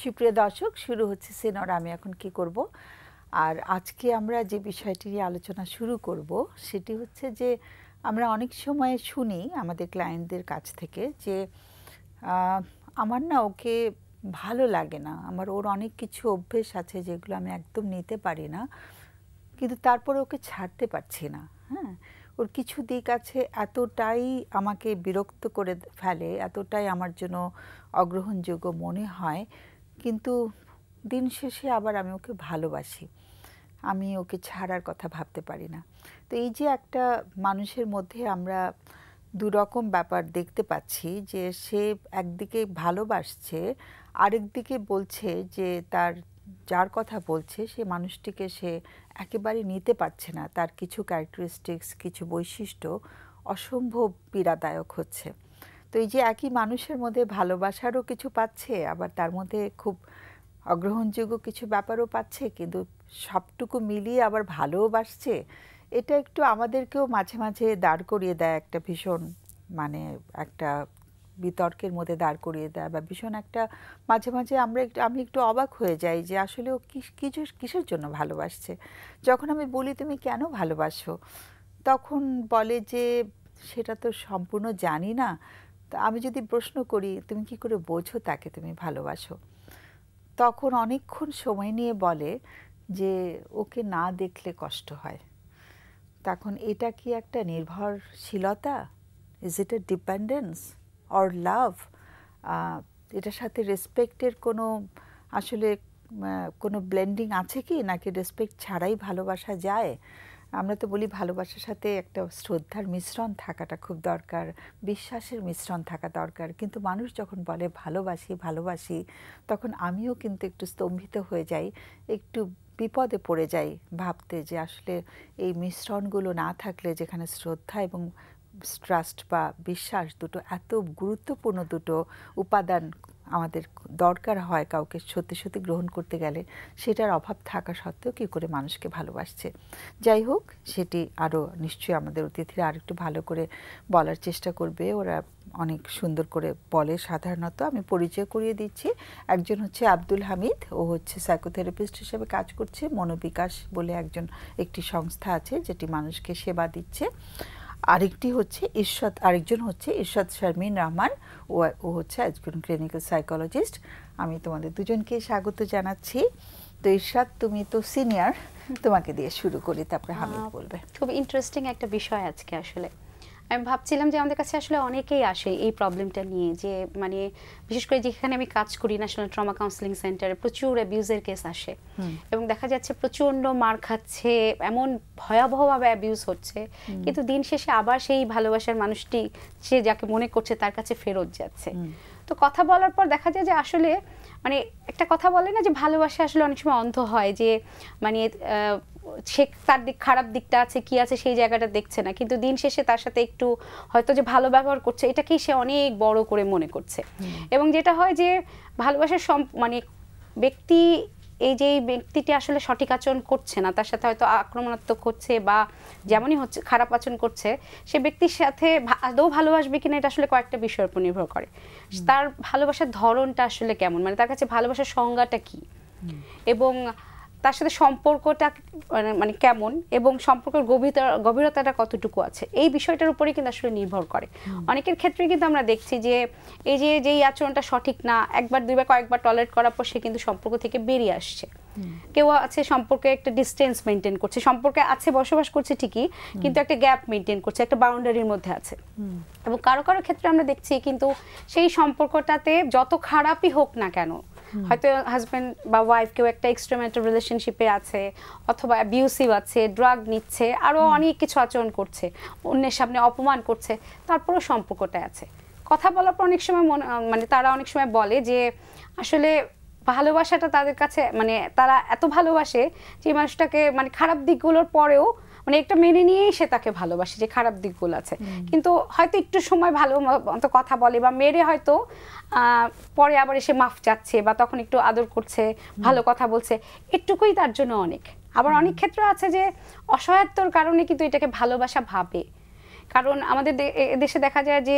সুপ্রিয় দর্শক, শুরু হচ্ছে সিনর আমি এখন কি করব। আর আজকে আমরা যে বিষয়টি নিয়ে আলোচনা শুরু করব সেটি হচ্ছে যে আমরা অনেক সময় শুনি আমাদের ক্লায়েন্টদের কাছ থেকে যে আমার না ওকে ভালো লাগে না, আমার ওর অনেক কিছু অভ্যেস আছে যেগুলো আমি একদম নিতে পারি না, কিন্তু তারপরে ওকে ছাড়তে পারছি না। হ্যাঁ, ওর কিছু দিক আছে এতটাই আমাকে বিরক্ত করে ফেলে, এতটাই আমার জন্য অগ্রহণযোগ্য মনে হয়, কিন্তু দিন শেষে আবার আমি ওকে ভালোবাসি, আমি ওকে ছাড়ার কথা ভাবতে পারি না। তো এই যে একটা মানুষের মধ্যে আমরা দুরকম ব্যাপার দেখতে পাচ্ছি, যে সে একদিকে ভালোবাসছে, আরেকদিকে বলছে যে তার যার কথা বলছে সে মানুষটিকে সে একেবারে নিতে পারছে না, তার কিছু ক্যারেক্টারিস্টিক্স, কিছু বৈশিষ্ট্য অসম্ভব পীড়াদায়ক হচ্ছে। তো এই যে একই মানুষের মধ্যে ভালোবাসারও কিছু পাচ্ছে, আবার তার মধ্যে খুব অগ্রহণযোগ্য কিছু ব্যাপারও পাচ্ছে, কিন্তু সবটুকু মিলিয়ে আবার ভালোবাসছে, এটা একটু আমাদেরকেও মাঝে মাঝে দাঁড় করিয়ে দেয় একটা ভীষণ, মানে একটা বিতর্কের মধ্যে দাঁড় করিয়ে দেয়, বা ভীষণ একটা মাঝে মাঝে আমি একটু অবাক হয়ে যাই যে আসলে ও কিসের জন্য ভালোবাসছে। যখন আমি বলি তুমি কেন ভালোবাসো, তখন বলে যে সেটা তো সম্পূর্ণ জানি না। তো আমি যদি প্রশ্ন করি তুমি কি করে বোঝো তাকে তুমি ভালোবাসো, তখন অনেকক্ষণ সময় নিয়ে বলে যে ওকে না দেখলে কষ্ট হয়। তখন এটা কি একটা নির্ভরশীলতা? Is it a dependence or love? এটার সাথে রেসপেক্টের কোনো আসলে কোনো ব্লেন্ডিং আছে কি, নাকি রেসপেক্ট ছাড়াই ভালোবাসা যায়? আমরা তো বলি ভালোবাসার সাথে একটা শ্রদ্ধার মিশ্রণ থাকাটা খুব দরকার, বিশ্বাসের মিশ্রণ থাকা দরকার, কিন্তু মানুষ যখন বলে ভালোবাসি ভালোবাসি, তখন আমিও কিন্তু একটু স্তম্ভিত হয়ে যাই, একটু বিপদে পড়ে যাই ভাবতে যে আসলে এই মিশ্রণগুলো না থাকলে, যেখানে শ্রদ্ধা এবং ট্রাস্ট বা বিশ্বাস দুটো এত গুরুত্বপূর্ণ দুটো উপাদান আমাদের দরকার হয় কাউকে সত্যি সত্যি গ্রহণ করতে গেলে, সেটার অভাব থাকা সত্ত্বেও কী করে মানুষকে ভালোবাসছে। যাই হোক, সেটি আরও নিশ্চয়ই আমাদের অতিথিরা আরেকটু ভালো করে বলার চেষ্টা করবে, ওরা অনেক সুন্দর করে বলে। সাধারণত আমি পরিচয় করিয়ে দিচ্ছি, একজন হচ্ছে আব্দুল হামিদ, ও হচ্ছে সাইকোথেরাপিস্ট হিসেবে কাজ করছে, মনোবিকাশ বলে একটি সংস্থা আছে যেটি মানুষকে সেবা দিচ্ছে। আরেকজন হচ্ছে ইরশাদ শারমিন রহমান, ও হচ্ছে একজন ক্লিনিক্যাল সাইকোলজিস্ট। আমি তোমাদের দুজনকে স্বাগত জানাচ্ছি। তো ইরশাদ, তুমি তো সিনিয়র, তোমাকে দিয়ে শুরু করি, তারপরে হামিদ বলবে। খুব ইন্টারেস্টিং একটা বিষয় আজকে। আসলে আমি ভাবছিলাম যে আমাদের কাছে আসলে অনেকেই আসে এই প্রবলেমটা নিয়ে, যে মানে বিশেষ করে যেখানে আমি কাজ করি, ন্যাশনাল ট্রমা কাউন্সিলিং সেন্টারে প্রচুর অ্যাবিউজের কেস আসে, এবং দেখা যাচ্ছে প্রচণ্ড মার খাচ্ছে, এমন ভয়াবহভাবে অ্যাবিউজ হচ্ছে, কিন্তু দিন শেষে আবার সেই ভালোবাসার মানুষটি, সে যাকে মনে করছে, তার কাছে ফেরত যাচ্ছে। তো কথা বলার পর দেখা যায় যে আসলে মানে একটা কথা বলে না যে ভালোবাসা আসলে অনেক সময় অন্ধ হয়, যে মানে সে তার খারাপ দিকটা আছে কি আছে সেই জায়গাটা দেখছে না, কিন্তু দিন শেষে তার সাথে একটু হয়তো যে ভালো ব্যবহার করছে এটাকেই সে অনেক বড় করে মনে করছে। এবং যেটা হয় যে ভালোবাসার মানে ব্যক্তি, এই যে ব্যক্তিটি আসলে সঠিক আচরণ করছে না, তার সাথে হয়তো আক্রমণাত্মক হচ্ছে বা যেমনই হচ্ছে খারাপ আচরণ করছে, সে ব্যক্তির সাথে আদৌ ভালোবাসবে কিনা এটা আসলে কয়েকটা বিষয়ের উপর নির্ভর করে। তার ভালোবাসার ধরনটা আসলে কেমন, মানে তার কাছে ভালোবাসার সংজ্ঞাটা কি, এবং তার সাথে সম্পর্কটা মানে কেমন, এবং সম্পর্কের গভীরতাটা কতটুকু আছে, এই বিষয়টার উপরেই কিন্তু আসলে নির্ভর করে। অনেকের ক্ষেত্রে কিন্তু আমরা দেখছি যে এই যে যেই আচরণটা সঠিক না, একবার দুইবার কয়েকবার টলারেট করার পর সে কিন্তু সম্পর্ক থেকে বেরিয়ে আসছে। কেউ আছে সম্পর্কে একটা ডিস্টেন্স মেনটেন করছে, সম্পর্কে আছে বসবাস করছে ঠিকই, কিন্তু একটা গ্যাপ মেনটেন করছে, একটা বাউন্ডারির মধ্যে আছে। এবং কারো কারো ক্ষেত্রে আমরা দেখছি কিন্তু সেই সম্পর্কটাতে যত খারাপই হোক না কেন, হয়তো হাজব্যান্ড বা ওয়াইফ কেউ একটা এক্সট্রামেরিটাল রিলেশনশিপে আছে, অথবা অ্যাবিউসিভ আছে, ড্রাগ নিচ্ছে, আরও অনেক কিছু আচরণ করছে, অন্যের সামনে অপমান করছে, তারপরেও সম্পর্কটা আছে। কথা বলার পর অনেক সময় মানে তারা অনেক সময় বলে যে আসলে ভালোবাসাটা তাদের কাছে, মানে তারা এত ভালোবাসে যে মানুষটাকে, মানে খারাপ দিকগুলোর পরেও মানে একটা মেনে নিয়েই সে তাকে ভালোবাসে, যে খারাপ দিকগুলো আছে, কিন্তু হয়তো একটু সময় ভালো মতো কথা বলে বা মেরে হয়তো পরে আবার এসে মাফ চাচ্ছে বা তখন একটু আদর করছে, ভালো কথা বলছে, এটুকুই তার জন্য অনেক। আবার অনেক ক্ষেত্রে আছে যে অসহায়ত্বর কারণে কিন্তু এটাকে ভালোবাসা ভাবে, কারণ আমাদের দেশে দেখা যায় যে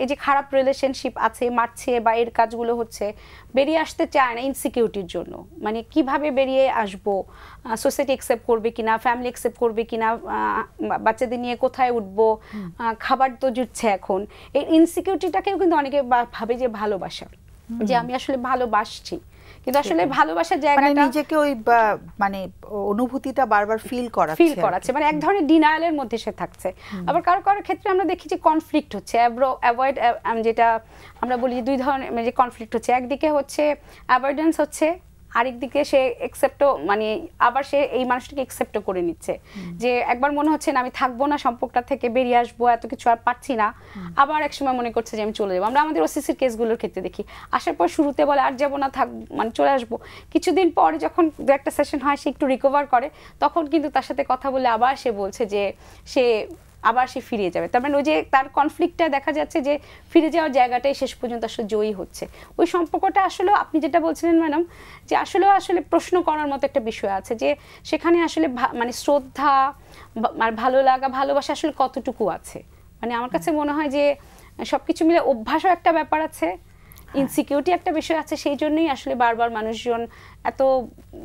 এই যে খারাপ রিলেশনশিপ আছে, মারছে বা এর কাজগুলো হচ্ছে, বেরিয়ে আসতে চায় না ইনসিকিউরিটির জন্য। মানে কিভাবে বেরিয়ে আসবো, সোসাইটি অ্যাকসেপ্ট করবে কিনা, ফ্যামিলি অ্যাকসেপ্ট করবে কিনা, বাচ্চাদের নিয়ে কোথায় উঠবো, খাবার তো জুটছে এখন। এই ইনসিকিউরিটিটাকেও কিন্তু অনেকে ভাবে যে ভালোবাসা, যে আমি আসলে ভালোবাসছি, কিন্তু আসলে ভালোবাসার জায়গাটা নিজেকে ওই মানে অনুভূতিটা বারবার ফিল করাচ্ছে, মানে এক ধরনের ডিনায়ালের মধ্যে সে থাকছে। আবার কারো কারো ক্ষেত্রে আমরা দেখি যে কনফ্লিক্ট হচ্ছে, অ্যাভয়েড, যেটা আমরা বলি দুই ধরনের যে কনফ্লিক্ট হচ্ছে, একদিকে হচ্ছে অ্যাভয়েডেন্স হচ্ছে, আরেকদিকে সে একসেপ্টও, মানে আবার সে এই মানুষটাকে একসেপ্টও করে নিচ্ছে, যে একবার মনে হচ্ছে না আমি থাকবো না, সম্পর্কটা থেকে বেরিয়ে আসবো, এত কিছু আর পারছি না, আবার এক সময় মনে করছে যে আমি চলে যাবো। আমরা আমাদের ওসিসির কেসগুলোর ক্ষেত্রে দেখি, আসার পর শুরুতে বলে আর যাবো না, থাক, মানে চলে আসবো, কিছুদিন পরে যখন দু একটা সেশন হয় সে একটু রিকভার করে, তখন কিন্তু তার সাথে কথা বলে আবার সে বলছে যে সে আবার সে ফিরে যাবে। তার মানে ওই যে তার কনফ্লিক্টটা দেখা যাচ্ছে যে ফিরে যাওয়ার জায়গাটাই শেষ পর্যন্ত আসলে জয়ী হচ্ছে। ওই সম্পর্কটা আসলে আপনি যেটা বলছিলেন ম্যাডাম, যে আসলে প্রশ্ন করার মতো একটা বিষয় আছে, যে সেখানে আসলে মানে শ্রদ্ধা, ভালো লাগা, ভালোবাসা আসলে কতটুকু আছে। মানে আমার কাছে মনে হয় যে সবকিছু মিলে অভ্যাসও একটা ব্যাপার আছে, ইনসিকিউরিটি একটা বিষয় আছে, সেই জন্যই আসলে বারবার মানুষজন এত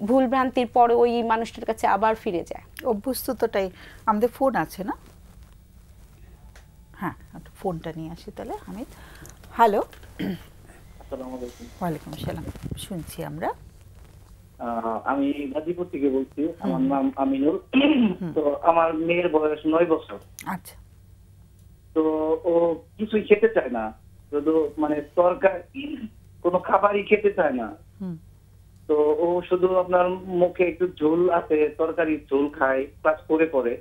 ভুল ভ্রান্তির পরে ওই মানুষটার কাছে আবার ফিরে যায়। অভ্যস্ততাই। আমাদের ফোন আছে না? হ্যাঁ, ফোনটা নিয়ে আসি তাহলে। হামিদ, হ্যালো। ওয়ালাইকুম আসসালাম, শুনছি আমরা। আমি গাজীপুর থেকে বলছি, আমার নাম আমিনুল। তো আমার মেয়ের বয়স 9 বছর। আচ্ছা। তো ও কিছুই খেতে চায় না, শুধু মানে তরকারি, কোনো খাবারই খেতে চায় না। তো ও শুধু আপনার মুখে একটু ঝোল আছে, তরকারি ঝোল খায়, ক্লাস করে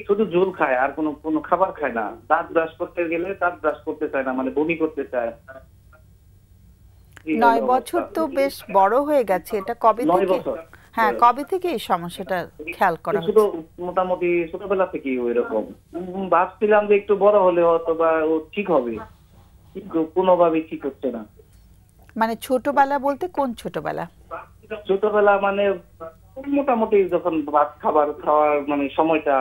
শুধু ঝোল খায়, আর কোনো খাবার খায় না। দাঁত ব্রাশ করতে গেলে দাঁত ব্রাশ করতে চায় না, মানে বমি করতে চায়। 9 বছর তো বেশ বড় হয়ে গেছে। এটা কবে থেকে? হ্যাঁ, কবে থেকে এই সমস্যাটা খেয়াল করা হচ্ছে? শুধু মোটামুটি ছোটবেলা থেকেই ওইরকম। ভাবছিলাম যে একটু বড় হলে হয়তো বা ও ঠিক হবে, কিন্তু কোনোভাবেই ঠিক হচ্ছে না। মানে ছোটবেলা বলতে কোন ছোটবেলা? ছোটবেলা মানে মোটামুটি যখন ভাত খাওয়ার মানে সময়টা,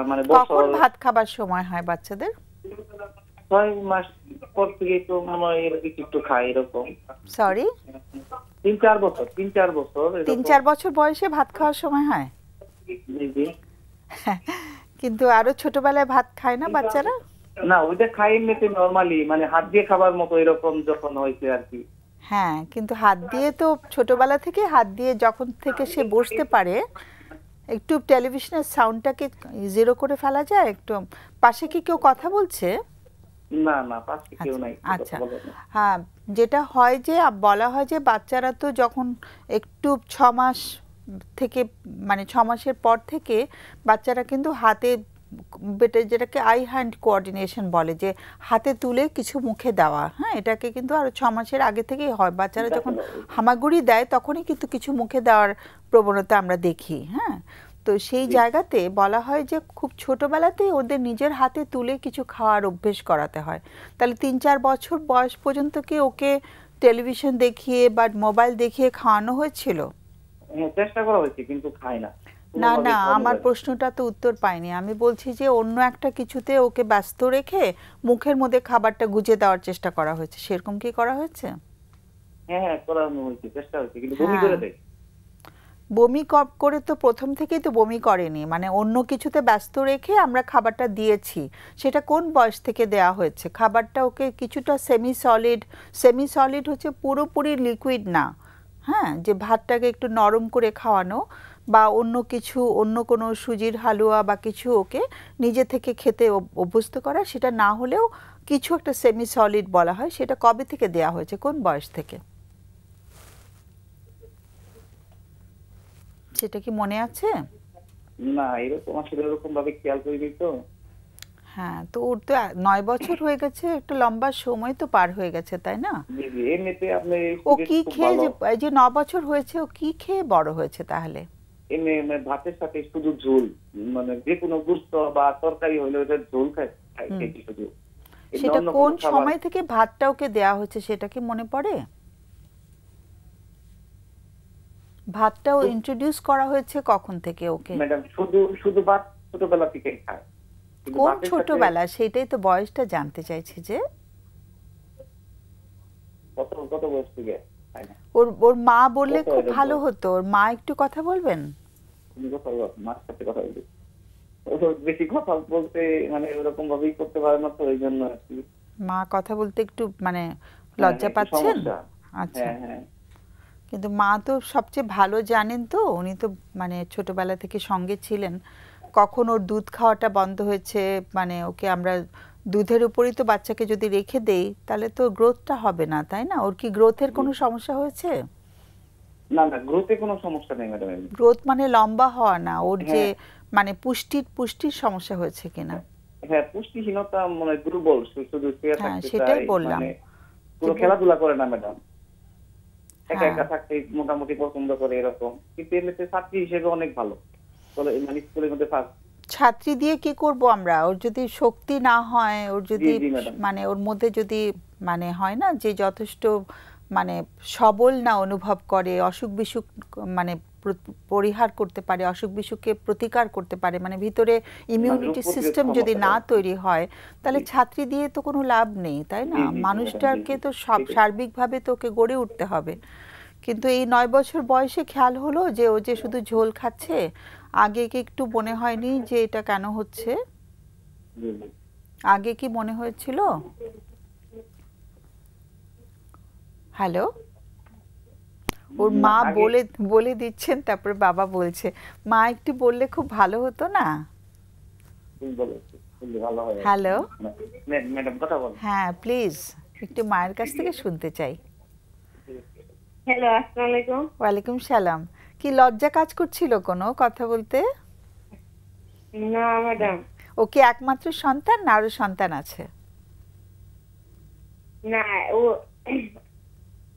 মানে কখন ভাত খাবার সময় হয় বাচ্চাদের? 6 মাস পর থেকে একটু একটু খায় এরকম। সরি, 3-4 বছর 3-4 বছর বয়সে ভাত খাওয়ার সময় হয়? কিন্তু আরো ছোটবেলায় ভাত খায় না বাচ্চারা? না, ওইটা খাই এমনিতে নরমালি, মানে হাত দিয়ে খাবার মতো এরকম যখন হয়েছে আর কি। হ্যাঁ, কিন্তু হাত দিয়ে তো ছোটবেলা থেকে, হাত দিয়ে যখন থেকে সে বসতে পারে, একটু টেলিভিশনের সাউন্ডটাকে জিরো করে ফেলা যায় একটু। পাশে কি কেউ কথা বলছে? না, পাশে কেউ নাই। আচ্ছা, হ্যাঁ, যেটা হয় যে বলা হয় যে বাচ্চারা তো যখন একটু 6 মাস থেকে, মানে 6 মাসের পর থেকে বাচ্চারা কিন্তু হাতে যেটাকে আই হ্যান্ড কোঅর্ডিনেশন বলে, যে হাতে তুলে কিছু মুখে দেওয়া। হ্যাঁ, এটাকে কিন্তু আরো 6 মাসের আগে থেকেই হয়। বাচ্চারা যখন হামাগুড়ি দেয় তখনই কিন্তু কিছু মুখে দেওয়ার প্রবণতা আমরা দেখি। হ্যাঁ, তো সেই জায়গাতে বলা হয় যে খুব ছোটবেলাতেই ওদের নিজের হাতে তুলে কিছু খাওয়ার অভ্যেস করাতে হয়। তাহলে 3-4 বছর বয়স পর্যন্ত কি ওকে টেলিভিশন দেখিয়ে বা মোবাইল দেখিয়ে খাওয়ানো হয়েছিল? হ্যাঁ, চেষ্টা করা হয়েছে কিন্তু খায় না। না, আমার প্রশ্নটা তো উত্তর পাইনি। আমি বলছি যে অন্য একটা কিছুতে ওকে ব্যস্ত রেখে মুখের মধ্যে খাবারটা গুজে দেওয়ার চেষ্টা করা হয়েছে, সেরকম কি করা হয়েছে? হ্যাঁ, করানো হয়েছে, চেষ্টা হয়েছে, কিন্তু বমি করে দেয়। বমি করে তো প্রথম থেকেই তো বমি করেনি, মানে অন্য কিছুতে ব্যস্ত রেখে আমরা খাবারটা দিয়েছি। সেটা কোন বয়স থেকে দেয়া হয়েছে? খাবারটা ওকে কিছুটা সেমি সলিড হচ্ছে পুরোপুরি লিকুইড না। হ্যাঁ, যে ভাতটাকে একটু নরম করে খাওয়ানো, বা অন্য কিছু, অন্য কোনো সুজির হালুয়া বা কিছু ওকে নিজে থেকে খেতে অভ্যস্ত করা, সেটা না হলেও কিছু একটা সেমি সলিড বলা হয়। সেটা কবে থেকে দেয়া হয়েছে, কোন বয়স থেকে? সেটা কি মনে আছে? না, এরকম আসলে এরকম ভাবে খেয়াল করিনি তো। হ্যাঁ, তো ওর তো 9 বছর হয়ে গেছে, একটা লম্বা সময় তো পার হয়ে গেছে, তাই না? এমনিতে আপনি ও কি খেয়ে, এই যে 9 বছর হয়েছে, ও কি খেয়ে বড় হয়েছে তাহলে? এমনি ভাতের সাথে শুধু ঝোল, মানে যে কোনো গুস্ত বা তরকারি হলে ওটা ঝোল খায় শুধু। সেটা কোন সময় থেকে ভাতটা ওকে দেয়া হচ্ছে সেটা কি মনে পড়ে? ভাতটাও ইন্ট্রোডিউস করা হয়েছে কখন থেকে ওকে? ম্যাডাম, শুধু ভাত ছোটবেলা থেকে খায়। কিন্তু কোন বাপের সাথে ছোটবেলা সেটাই তো বয়সটা জানতে চাইছি যে কত কত বয়স থেকে তাই না ওর ওর মা বললে কত খুব এরকম ভালো বয়স? হতো ওর মা একটু কথা বলবেন তুমি কথা বলো মার সাথে কথা বলি ও বেশি কথা বলতে মানে ওরকম ভাবেই করতে পারে না তো এই জন্য আর কি মা কথা বলতে একটু মানে হ্যাঁ, লজ্জা একটু পাচ্ছেন সমস্যা। আচ্ছা হ্যাঁ হ্যাঁ কিন্তু মা তো সবচেয়ে ভালো জানেন তো উনি তো মানে ছোটবেলা থেকে সঙ্গে ছিলেন কখন ওর দুধ খাওয়াটা বন্ধ হয়েছে মানে ওকে আমরা দুধের উপরই তো বাচ্চাকে যদি রেখে দেই তাহলে তো গ্রোথটা হবে না তাই না ওর কি গ্রোথের কোনো সমস্যা হয়েছে না না গ্রোথে কোনো সমস্যা নেই ম্যাডাম গ্রোথ মানে লম্বা হওয়া না ওর যে হ্যাঁ। মানে পুষ্টির সমস্যা হয়েছে কিনা হ্যাঁ পুষ্টিহীনতা মানে দুর্বল শুধু শুয়ে হ্যাঁ, থাকতে সেটাই চায়, বললাম। মানে কোনো খেলাধুলা করে না ম্যাডাম একা হ্যাঁ। একা থাকতে মোটামুটি পছন্দ করে এরকম কিন্তু এমনিতে ছাত্রী হিসেবে অনেক ভালো বলে মানে স্কুলের মধ্যে ফার্স্ট ছাত্রী দিয়ে কি করব আমরা ওর যদি শক্তি না হয় ওর যদি জি, ম্যাডাম। মানে ওর মধ্যে যদি মানে হয় না যে যথেষ্ট মানে সবল না অনুভব করে অসুখ বিসুখ মানে পরিহার করতে পারে অসুখ বিসুখকে প্রতিকার করতে পারে মানে ভিতরে ইমিউনিটি রোগ প্রতিরোধ সিস্টেম যদি ক্ষমতা না বাড়ে। তৈরি হয় তাহলে জি। ছাত্রী দিয়ে তো কোনো লাভ নেই তাই না জি, জি, জি, মানুষটাকে ম্যাডাম, তো জি, সব সেটাই। সার্বিকভাবে তোকে গড়ে উঠতে হবে কিন্তু এই 9 বছর বয়সে খেয়াল হলো যে ও যে শুধু ঝোল খাচ্ছে আগে কি একটু মনে হয়নি যে এটা কেন হচ্ছে জি, জি। আগে কি মনে হয়েছিল হ্যালো ওর না, মা আগে- বলে বলে দিচ্ছেন তারপরে বাবা বলছে মা একটু বললে খুব ভালো হতো না তুমি বলো, বললে ভালো হয়। হ্যালো ম্যাডাম কথা বল হ্যাঁ প্লিজ একটু মায়ের কাছ থেকে শুনতে চাই হ্যালো আসসালামু আলাইকুম ওয়ালাইকুম সালাম কি লজ্জা কাজ করছিল কোনো কথা বলতে না ম্যাডাম ও কি একমাত্র সন্তান না আরো সন্তান আছে না ও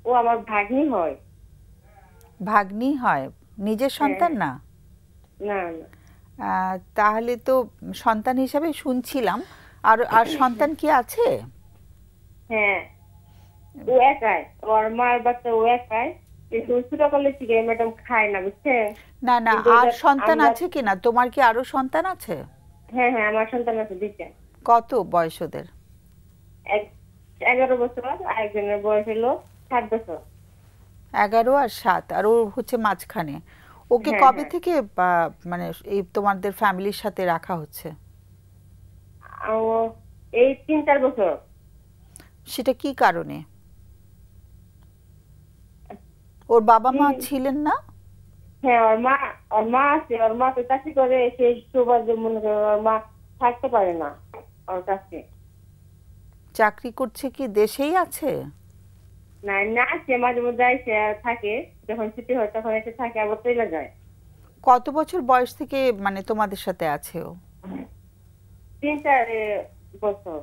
ও আমার ভাগ্নি হয় ভাগ্নি হয় নিজের সন্তান না না না তাহলে তো সন্তান হিসাবে শুনছিলাম আর আর সন্তান কি আছে হ্যাঁ ও একাই ওর মার বাচ্চা ও একাই কিন্তু ছোটকালে থেকে ম্যাডাম খায় না বুঝছে না না কিন্তু আর এটা সন্তান আমরা- আছে কিনা তোমার কি আরো সন্তান আছে হ্যাঁ হ্যাঁ আমার সন্তান আছে দুইটা কত বয়স ওদের 11 বছর আর একজনের বয়স হলো 7 বছর 11 আর 7 আর ও হচ্ছে মাঝখানে ওকে হ্যাঁ, কবে হ্যাঁ। থেকে মানে এই তোমাদের ফ্যামিলির সাথে রাখা হচ্ছে ও এই 3-4 বছর সেটা কি কারণে ওর বাবা মা ছিলেন না হ্যাঁ ওর মা আছে ওর মা তো চাকরি করে সেই সুবাদে মনে করে ওর মা থাকতে পারে না ওর কাছে চাকরি করছে কি দেশেই আছে না না সে মাঝে মধ্যে এসে থাকে যখন ছুটি হয় তখন এসে থাকে আবার চলে যায় কত বছর বয়স থেকে মানে তোমাদের সাথে আছে ও 3-4 বছর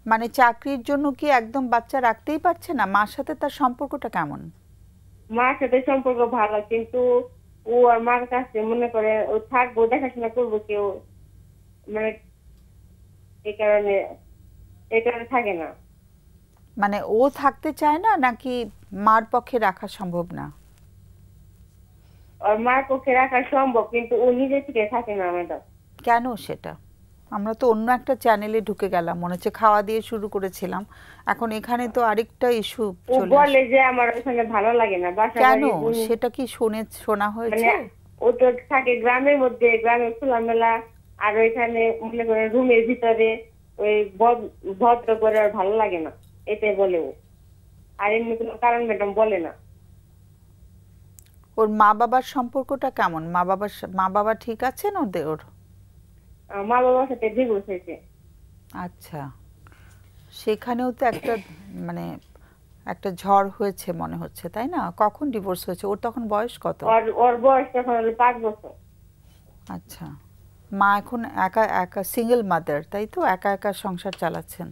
মানে চাকরির জন্য কি একদম বাচ্চা রাখতেই পারছে না মার সাথে তার সম্পর্কটা কেমন মার সাথে সম্পর্ক ভালো কিন্তু ও আর মার কাছে মনে করে ও থাকবো দেখাশোনা করবো কেউ মানে এই কারণে থাকে না মানে ও থাকতে চায় না নাকি মার পক্ষে রাখা সম্ভব না আর মার পক্ষে রাখা সম্ভব কিন্তু ও নিজে থেকে থাকে না ম্যাডাম কেন সেটা আমরা তো অন্য একটা চ্যানেলে ঢুকে গেলাম মনে হচ্ছে খাওয়া দিয়ে শুরু করেছিলাম এখন এখানে তো আরেকটা ইস্যু ও চলে বলে আসে যে আমার ওখানে ভালো লাগে না বাসা কেন বাড়ি বোন- সেটা কি শোনা হয়েছে মানে ও তো থাকে গ্রামের মধ্যে গ্রামের খোলামেলা আর ওইখানে মনে করে রুমের ভিতরে ওই ভদ্র করে আর ভালো লাগে না এটাই বলে ও আর এমনি কোনো কারণ ম্যাডাম বলে না ওর মা বাবার সম্পর্কটা কেমন মা বাবা ঠিক আছেন ওর মা বাবার সাথে ডিভোর্স হয়েছে আচ্ছা সেখানেও তো একটা মানে একটা ঝড় হয়েছে মনে হচ্ছে তাই না কখন ডিভোর্স হয়েছে ওর তখন বয়স কত ওর বয়স তখন হলো 5 বছর আচ্ছা মা এখন একা একা সিঙ্গেল মাদার তাই তো একা একা সংসার চালাচ্ছেন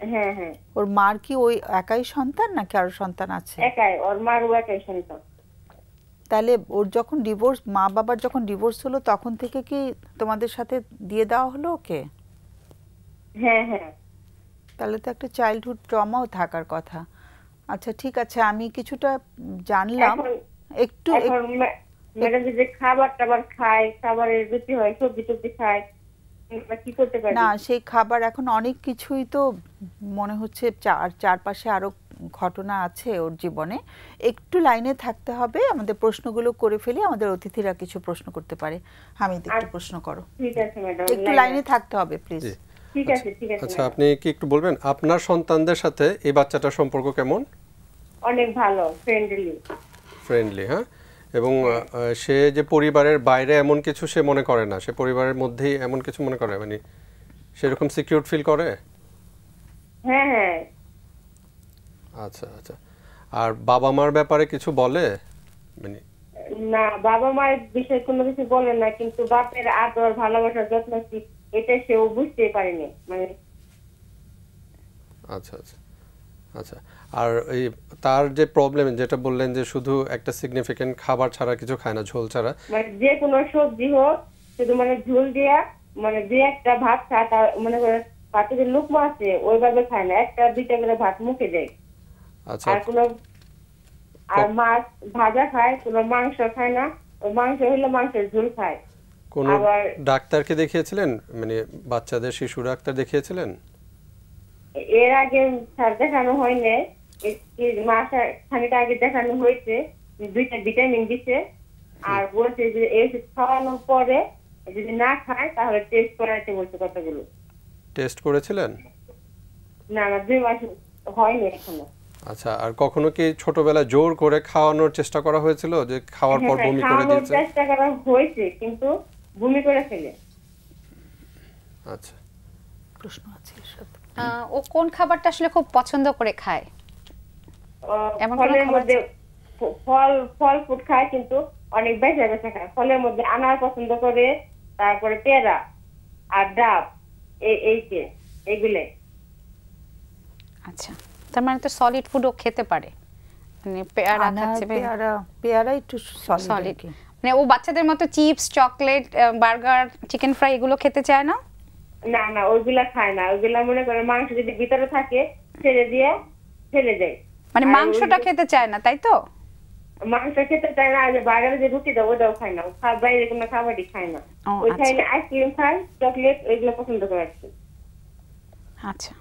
হ্যাঁ হ্যাঁ ওর মার কি ওই একাই সন্তান নাকি আরো সন্তান আছে একাই ওর মারও একাই সন্তান তাহলে ওর যখন ডিভোর্স মা বাবার যখন ডিভোর্স হলো তখন থেকে কি তোমাদের সাথে দিয়ে দেওয়া হলো ওকে হ্যাঁ হ্যাঁ তাহলে তো একটা চাইল্ডহুড ট্রমাও থাকার কথা আচ্ছা ঠিক আছে আমি কিছুটা জানলাম একটু এখন ম্যাডাম যে খাবার টাবার খায় খাবারের রুচি হয় সবজি টবজি খায় আমরা কি করতে পারি? না, সেই খাবার এখন অনেক কিছুই তো মনে হচ্ছে চারপাশে আরো ঘটনা আছে ওর জীবনে। একটু লাইনে থাকতে হবে, আমাদের প্রশ্নগুলো করে ফেলি, আমাদের অতিথিরা কিছু প্রশ্ন করতে পারে। হামিদ, একটু প্রশ্ন করো। ঠিক আছে ম্যাডাম, একটু লাইনে থাকতে হবে প্লিজ। জি। ঠিক আছে ঠিক আছে। আচ্ছা, আপনি কি একটু বলবেন আপনার সন্তানদের সাথে এই বাচ্চাটার সম্পর্ক কেমন? অনেক ভালো, ফ্রেন্ডলি। ফ্রেন্ডলি, হ্যাঁ। এবং সে যে পরিবারের বাইরে এমন কিছু সে মনে করে না, সে পরিবারের মধ্যেই এমন কিছু মনে করে, মানে সেরকম সিকিউর ফিল করে? হ্যাঁ হ্যাঁ। আচ্ছা আচ্ছা। আর বাবা মার ব্যাপারে কিছু বলে? মানে না, বাবা মায়ের বিষয়ে কোনো কিছু বলে না, কিন্তু বাপের আদর, ভালোবাসা, যত্ন এটা সেও বুঝতেই পারেনি। মানে আচ্ছা আচ্ছা আচ্ছা। আর এই তার যে প্রবলেম যেটা বললেন যে শুধু একটা সিগনিফিকেন্ট খাবার ছাড়া কিছু খায় না, ঝোল ছাড়া, মানে যে কোনো সবজি হোক শুধু মানে ঝোল দিয়া, মানে যে একটা ভাত খায় তার মনে করে ভাতে যে লুকমা আছে ওইভাবে খায় না, একটা দুইটা করে ভাত মুখে দেয়। আচ্ছা, আর কোনো আর মাছ ভাজা খায়, কোনো মাংস খায় না। ওই মাংস হইলে মাংসের ঝোল খায়। কোন ডাক্তারকে দেখিয়েছিলেন, মানে বাচ্চাদের শিশু ডাক্তার দেখিয়েছিলেন? এর আগে স্যার দেখানো হয়নি, মাস খানিক আগে দেখানো হয়েছে, 2টা ভিটামিন দিছে। আর বলছে যে এই ওষুধ খাওয়ানোর পরে যদি না খায় তাহলে টেস্ট করাইতে বলছে কতগুলো। টেস্ট করেছিলেন? না না, 2 মাস হয়নি এখনো। আচ্ছা, আর কখনো কি ছোটবেলায় জোর করে খাওয়ানোর চেষ্টা করা হয়েছিল, যে খাওয়ার পর বমি করে দিয়েছে? চেষ্টা করা হয়েছে কিন্তু বমি করে ফেলে। আচ্ছা, প্রশ্ন আছে এর সাথে। ও কোন খাবারটা আসলে খুব পছন্দ করে খায়? এমন কোনো ফলের খাবার মধ্যে ফল ফুড খায়, কিন্তু অনেক বেশি বেশি খায়। ফলের মধ্যে আনার পছন্দ করে, তারপরে পেয়ারা আর ডাব, এইগুলো। আচ্ছা, তার মানে তো সলিড ফুডও খেতে পারে, মানে পেয়ারা খাচ্ছে। পেয়ারা একটু সলিড, মানে ও বাচ্চাদের মতো chips, chocolate, burger, chicken fry এগুলো খেতে চায় না? না না, ওইগুলা খায় না। ওইগুলা মনে করে মাংস যদি ভিতরে থাকে ছেড়ে দিয়ে ফেলে দেয়। মানে মাংসটা খেতে চায় না, তাই তো? মাংস খেতে চায় না। আর বার্গারে যে রুটি দাও ওটাও খায় না। বাইরে কোনো খাবারই খায় না। ওই খাইলে আইসক্রিম খায়, চকলেট, ওইগুলো পছন্দ করে। আচ্ছা,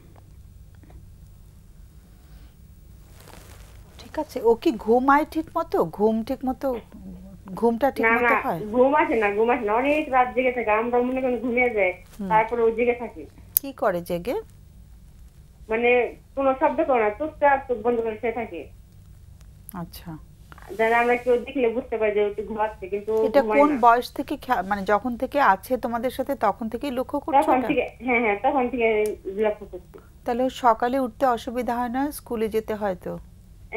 ঠিক আছে। ও কি ঘুমায় ঠিক মতো? ঘুমটা ঠিক মতো হয়? ঘুম আসে না। অনেক রাত জেগে থাকে। আমরা মনে করি ঘুমিয়ে যায়, তারপরে ও জেগে থাকে। কি করে জেগে? মানে কোনো শব্দ করে না, চুপচাপ চোখ বন্ধ করে সে থাকে। আচ্ছা, যারা আমরা কেউ দেখলে বুঝতে পারি যে ও ঘুমাচ্ছে, কিন্তু এটা কোন বয়স থেকে, মানে যখন থেকে আছে তোমাদের সাথে তখন থেকেই লক্ষ্য করছো? তখন থেকে, হ্যাঁ হ্যাঁ, তখন থেকে লক্ষ্য করছি। তাহলে সকালে উঠতে অসুবিধা হয় না? স্কুলে যেতে হয় তো?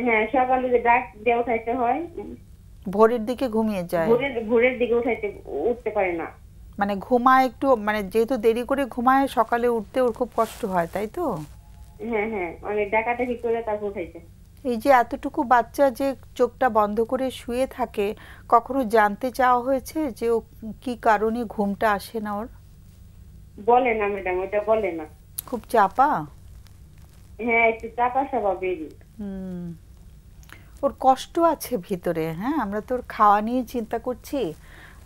হ্যাঁ, সকালে যে ডাক দিয়ে উঠাইতে হয়। ভোরের দিকে ঘুমিয়ে যায়? ভোরের দিকে উঠতে পারে না। মানে ঘুমায় একটু, মানে যেহেতু দেরি করে ঘুমায়, সকালে উঠতে ওর খুব কষ্ট হয়, তাই তো? হ্যাঁ হ্যাঁ, অনেক ডাকাডাকি করে তারপর উঠাইছে। এই যে এতটুকু বাচ্চা যে চোখটা বন্ধ করে শুয়ে থাকে, কখনো জানতে চাওয়া হয়েছে যে ও কি কারণে ঘুমটা আসে না ওর? বলে না ম্যাডাম, ওটা বলে না। খুব চাপা? হ্যাঁ, একটু চাপা স্বভাবেরই। ওর কষ্ট আছে ভিতরে। হ্যাঁ, আমরা তো ওর খাওয়া নিয়ে চিন্তা করছি,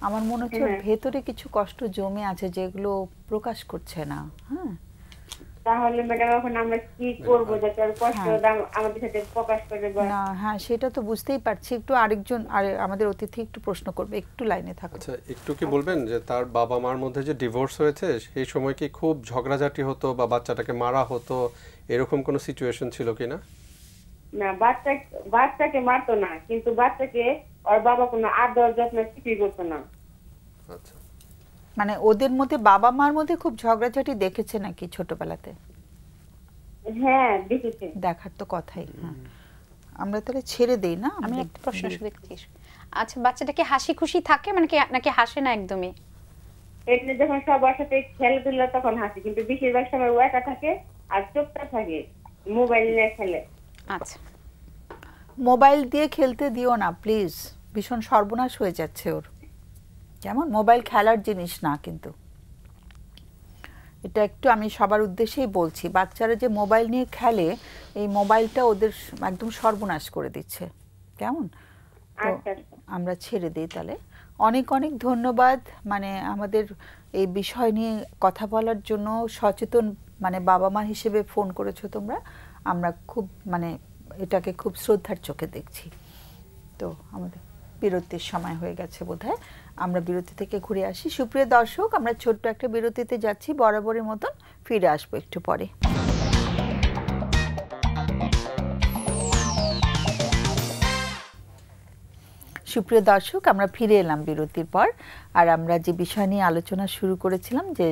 আমার মনে হচ্ছে ওর ভেতরে কিছু কষ্ট জমে আছে যেগুলো প্রকাশ করছে না। হ্যাঁ, তাহলে ম্যাডাম এখন আমরা কি করব যাতে ওর কষ্টটা আমাদের সাথে প্রকাশ করে? না, হ্যাঁ, সেটা তো বুঝতেই পারছি। একটু আরেকজন আমাদের অতিথি একটু প্রশ্ন করবে, একটু লাইনে থাকুন। আচ্ছা, একটু কি বলবেন যে তার বাবা মার মধ্যে যে ডিভোর্স হয়েছে সেই সময় কি খুব ঝগড়াঝাটি হতো বা বাচ্চাটাকে মারা হতো, এরকম কোনো সিচুয়েশন ছিল কিনা? না, বাচ্চাকে মারতো না, কিন্তু বাচ্চাকে ওর বাবা কোনো আদর যত্ন কিছুই করতো না। আচ্ছা, মানে ওদের মধ্যে বাবা মার মধ্যে খুব ঝগড়াঝাটি দেখেছে নাকি ছোটবেলাতে? হ্যাঁ, দেখেছি। দেখার তো কথাই। হ্যাঁ, আমরা তাহলে ছেড়ে দেই না? আমি একটা প্রশ্ন শুধু দেখছি। আচ্ছা, বাচ্চাটা কি হাসি খুশি থাকে, মানে কি নাকি হাসে না একদমই? এটা যখন সবার সাথে খেলাধুলা তখন হাসি, কিন্তু বেশিরভাগ সময় ও একা থাকে আর চুপচাপ থাকে, মোবাইল নিয়ে খেলে। আচ্ছা, মোবাইল দিয়ে খেলতে দিও না প্লিজ, ভীষণ সর্বনাশ হয়ে যাচ্ছে ওর। কেমন? মোবাইল খেলার জিনিস না কিন্তু। এটা একটু আমি সবার উদ্দেশ্যেই বলছি, বাচ্চারা যে মোবাইল নিয়ে খেলে, এই মোবাইলটা ওদের একদম সর্বনাশ করে দিচ্ছে। কেমন? তো আমরা ছেড়ে দিই তাহলে। অনেক অনেক ধন্যবাদ। মানে আমাদের এই বিষয় নিয়ে কথা বলার জন্য সচেতন মানে বাবা মা হিসেবে ফোন করেছো তোমরা, আমরা খুব মানে এটাকে খুব শ্রদ্ধার চোখে দেখছি। তো আমাদের বিরতির সময় হয়ে গেছে বোধহয়, আমরা বিরতি থেকে ঘুরে আসি। সুপ্রিয় দর্শক, আমরা ছোট্ট একটা বিরতিতে যাচ্ছি, বরাবরের মতন ফিরে আসবো একটু পরে। সুপ্রিয় দর্শক, আমরা ফিরে এলাম বিরতির পর। আর আমরা যে বিষয় নিয়ে আলোচনা শুরু করেছিলাম যে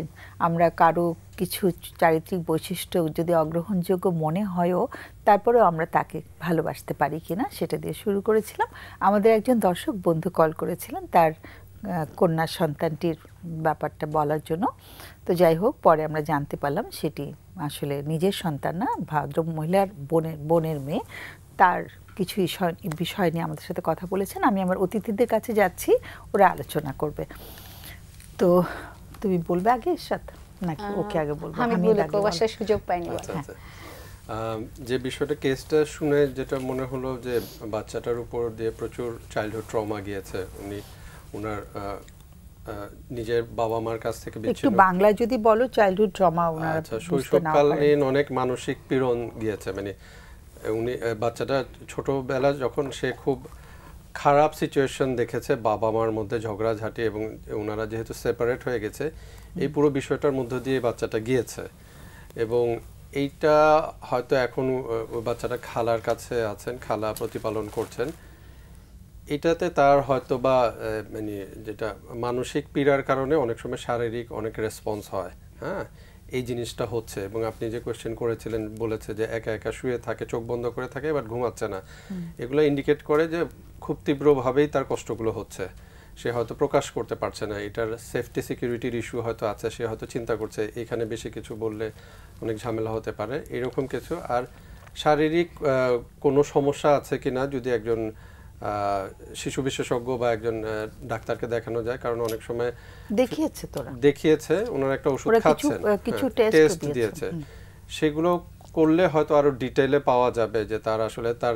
আমরা কারো কিছু চারিত্রিক বৈশিষ্ট্য যদি অগ্রহণযোগ্য মনে হয়ও তারপরেও আমরা তাকে ভালোবাসতে পারি কিনা সেটা দিয়ে শুরু করেছিলাম। আমাদের একজন দর্শক বন্ধু কল করেছিলেন তার কন্যা সন্তানটির ব্যাপারটা বলার জন্য। তো যাই হোক, পরে আমরা জানতে পারলাম সেটি আসলে নিজের সন্তান না, ভদ্র মহিলার বোনের মেয়ে। তার কিছু বিষয় নিয়ে আমাদের সাথে কথা বলেছেন। আমি আমার অতিথিদের কাছে যাচ্ছি, ওরা আলোচনা করবে। তো তুমি বলবে আগে ইরশাদ নাকি ওকে আগে বলবো? আমি বলে প্রবাসের সুযোগ পাইনি। যে বিষয়টা কেসটা শুনে যেটা মনে হলো যে বাচ্চাটার উপর দিয়ে প্রচুর চাইল্ডহুড ট্রমা গিয়েছে, ওনার নিজের বাবা মার কাছ থেকে একটু বাংলায় যদি বলো চাইল্ডহুড ট্রমা। ওনার আচ্ছা, শৈশবকালীন অনেক মানসিক পীড়ন গিয়েছে। মানে উনি বাচ্চাটা ছোটবেলা যখন সে খুব খারাপ সিচুয়েশন দেখেছে, বাবা মার মধ্যে ঝগড়াঝাটি, এবং ওনারা যেহেতু সেপারেট হয়ে গেছে, এই পুরো বিষয়টার মধ্য দিয়ে বাচ্চাটা গিয়েছে। এবং এইটা হয়তো এখন বাচ্চাটা খালার কাছে আছেন, খালা প্রতিপালন করছেন। এটাতে তার হয়তো বা মানে যেটা মানসিক পীড়ার কারণে অনেক সময় শারীরিক অনেক রেসপন্স হয়। হ্যাঁ, এই জিনিসটা হচ্ছে। এবং আপনি যে কোয়েশ্চেন করেছিলেন, বলেছে যে একা একা শুয়ে থাকে, চোখ বন্ধ করে থাকে, বাট ঘুমাচ্ছে না। এগুলো ইন্ডিকেট করে যে খুব তীব্রভাবেই তার কষ্টগুলো হচ্ছে। সে হয়তো প্রকাশ করতে পারছে না, এটার সেফটি সিকিউরিটির ইস্যু হয়তো আছে। সে হয়তো চিন্তা করছে এখানে বেশি কিছু বললে অনেক ঝামেলা হতে পারে, এরকম কিছু। আর শারীরিক কোনো সমস্যা আছে কিনা যদি একজন শিশু বিশেষজ্ঞ বা একজন ডাক্তারকে দেখানো যায়, কারণ অনেক সময় দেখিয়েছে ওনারা একটা ওষুধ খাচ্ছেন, কিছু টেস্ট দিয়েছে, সেগুলো করলে হয়তো আরো ডিটেইলে পাওয়া যাবে যে তার আসলে তার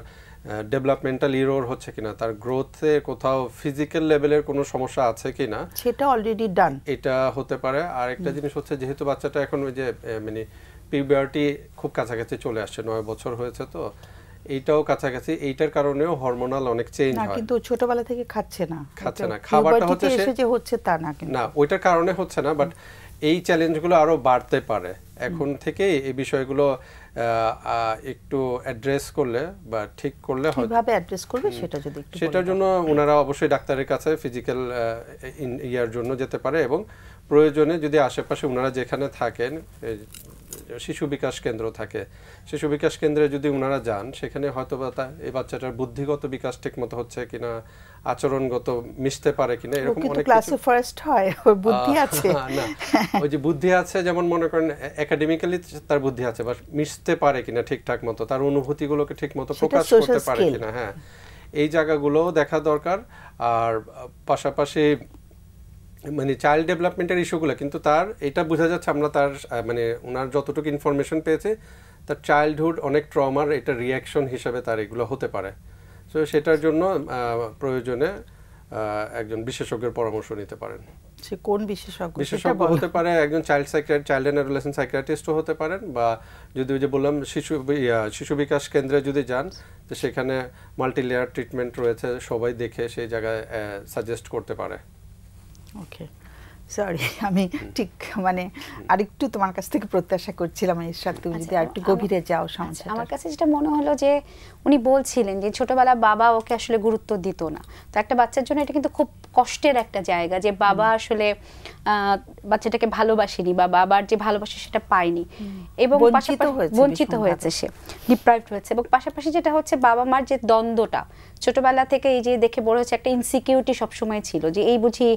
ডেভেলপমেন্টাল ইরর হচ্ছে কিনা, তার গ্রোথে কোথাও ফিজিক্যাল লেভেলের কোনো সমস্যা আছে কিনা, সেটা অলরেডি ডান, এটা হতে পারে। আর একটা জিনিস হচ্ছে, যেহেতু বাচ্চাটা এখন ওই যে মানে পিউবার্টি খুব কাছাকাছি চলে আসছে, 9 বছর হয়েছে, তো এইটাও কাছাকাছি, এইটার কারণেও হরমোনাল অনেক চেঞ্জ হয়। কিন্তু ছোটবেলা থেকে খাচ্ছে না, খাবারটা হচ্ছে যে হচ্ছে তা না, কিন্তু না ওইটার কারণে হচ্ছে না, বাট এই চ্যালেঞ্জগুলো আরো বাড়তে পারে। এখন থেকে এই বিষয়গুলো একটু অ্যাড্রেস করলে বা ঠিক করলে কিভাবে অ্যাড্রেস করবে সেটা যদি একটু, সেটার জন্য ওনারা অবশ্যই ডাক্তারের কাছে ফিজিক্যাল ইয়ার জন্য যেতে পারে, এবং প্রয়োজনে যদি আশেপাশে ওনারা যেখানে থাকেন শিশু বিকাশ কেন্দ্র থাকে, শিশু বিকাশ কেন্দ্রে যদি ওনারা যান, সেখানে হয়তো বা এই বাচ্চাটার বুদ্ধিগত বিকাশ ঠিক মতো হচ্ছে কিনা, আচরণগত মিশতে পারে কিনা, এরকম অনেক ক্লাসে ফার্স্ট হয়, ওর বুদ্ধি আছে না, ওই যে বুদ্ধি আছে, যেমন মনে করেন একাডেমিক্যালি তার বুদ্ধি আছে, বা মিশতে পারে কিনা ঠিকঠাক মতো, তার অনুভূতিগুলোকে ঠিক মতো প্রকাশ করতে পারে কিনা, হ্যাঁ, এই জায়গাগুলোও দেখা দরকার। আর পাশাপাশি মানে চাইল্ড ডেভেলপমেন্টের ইস্যুগুলো, কিন্তু তার এটা বোঝা যাচ্ছে, আমরা তার মানে ওনার যতটুকু ইনফরমেশন পেয়েছে, তার চাইল্ডহুড অনেক ট্রমার এটা রিয়াকশন হিসেবে তার এগুলো হতে পারে। সো সেটার জন্য প্রয়োজনে একজন বিশেষজ্ঞের পরামর্শ নিতে পারেন। সে কোন বিশেষজ্ঞ? বিশেষজ্ঞ হতে পারে একজন চাইল্ড অ্যান্ড অ্যাডোলেসেন্ট সাইকিয়াট্রিস্টও হতে পারেন, বা যদি ওই যে বললাম শিশু বিকাশ কেন্দ্রে যদি যান, তো সেখানে মাল্টি লেয়ার ট্রিটমেন্ট রয়েছে, সবাই দেখে সেই জায়গায় সাজেস্ট করতে পারে। ওকে, সরি, আমি ঠিক মানে আরেকটু তোমার কাছ থেকে প্রত্যাশা করছিলাম ইরশাদ, তুমি যদি আরেকটু গভীরে যাও সমস্যাটা। আমার কাছে যেটা মনে হলো যে উনি বলছিলেন যে ছোটবেলা বাবা ওকে আসলে গুরুত্ব দিত না, তো একটা বাচ্চার জন্য এটা কিন্তু খুব কষ্টের একটা জায়গা যে বাবা আসলে বাচ্চাটাকে ভালোবাসেনি, বা বাবার যে ভালোবাসা সেটা পায়নি, এবং বঞ্চিত হয়েছে, সে ডিপ্রাইভড হয়েছে। এবং পাশাপাশি যেটা হচ্ছে বাবা মার যে দ্বন্দ্বটা ছোটবেলা থেকে এই যে দেখে বড় হচ্ছে, একটা ইনসিকিউরিটি সবসময় ছিল যে এই বুঝি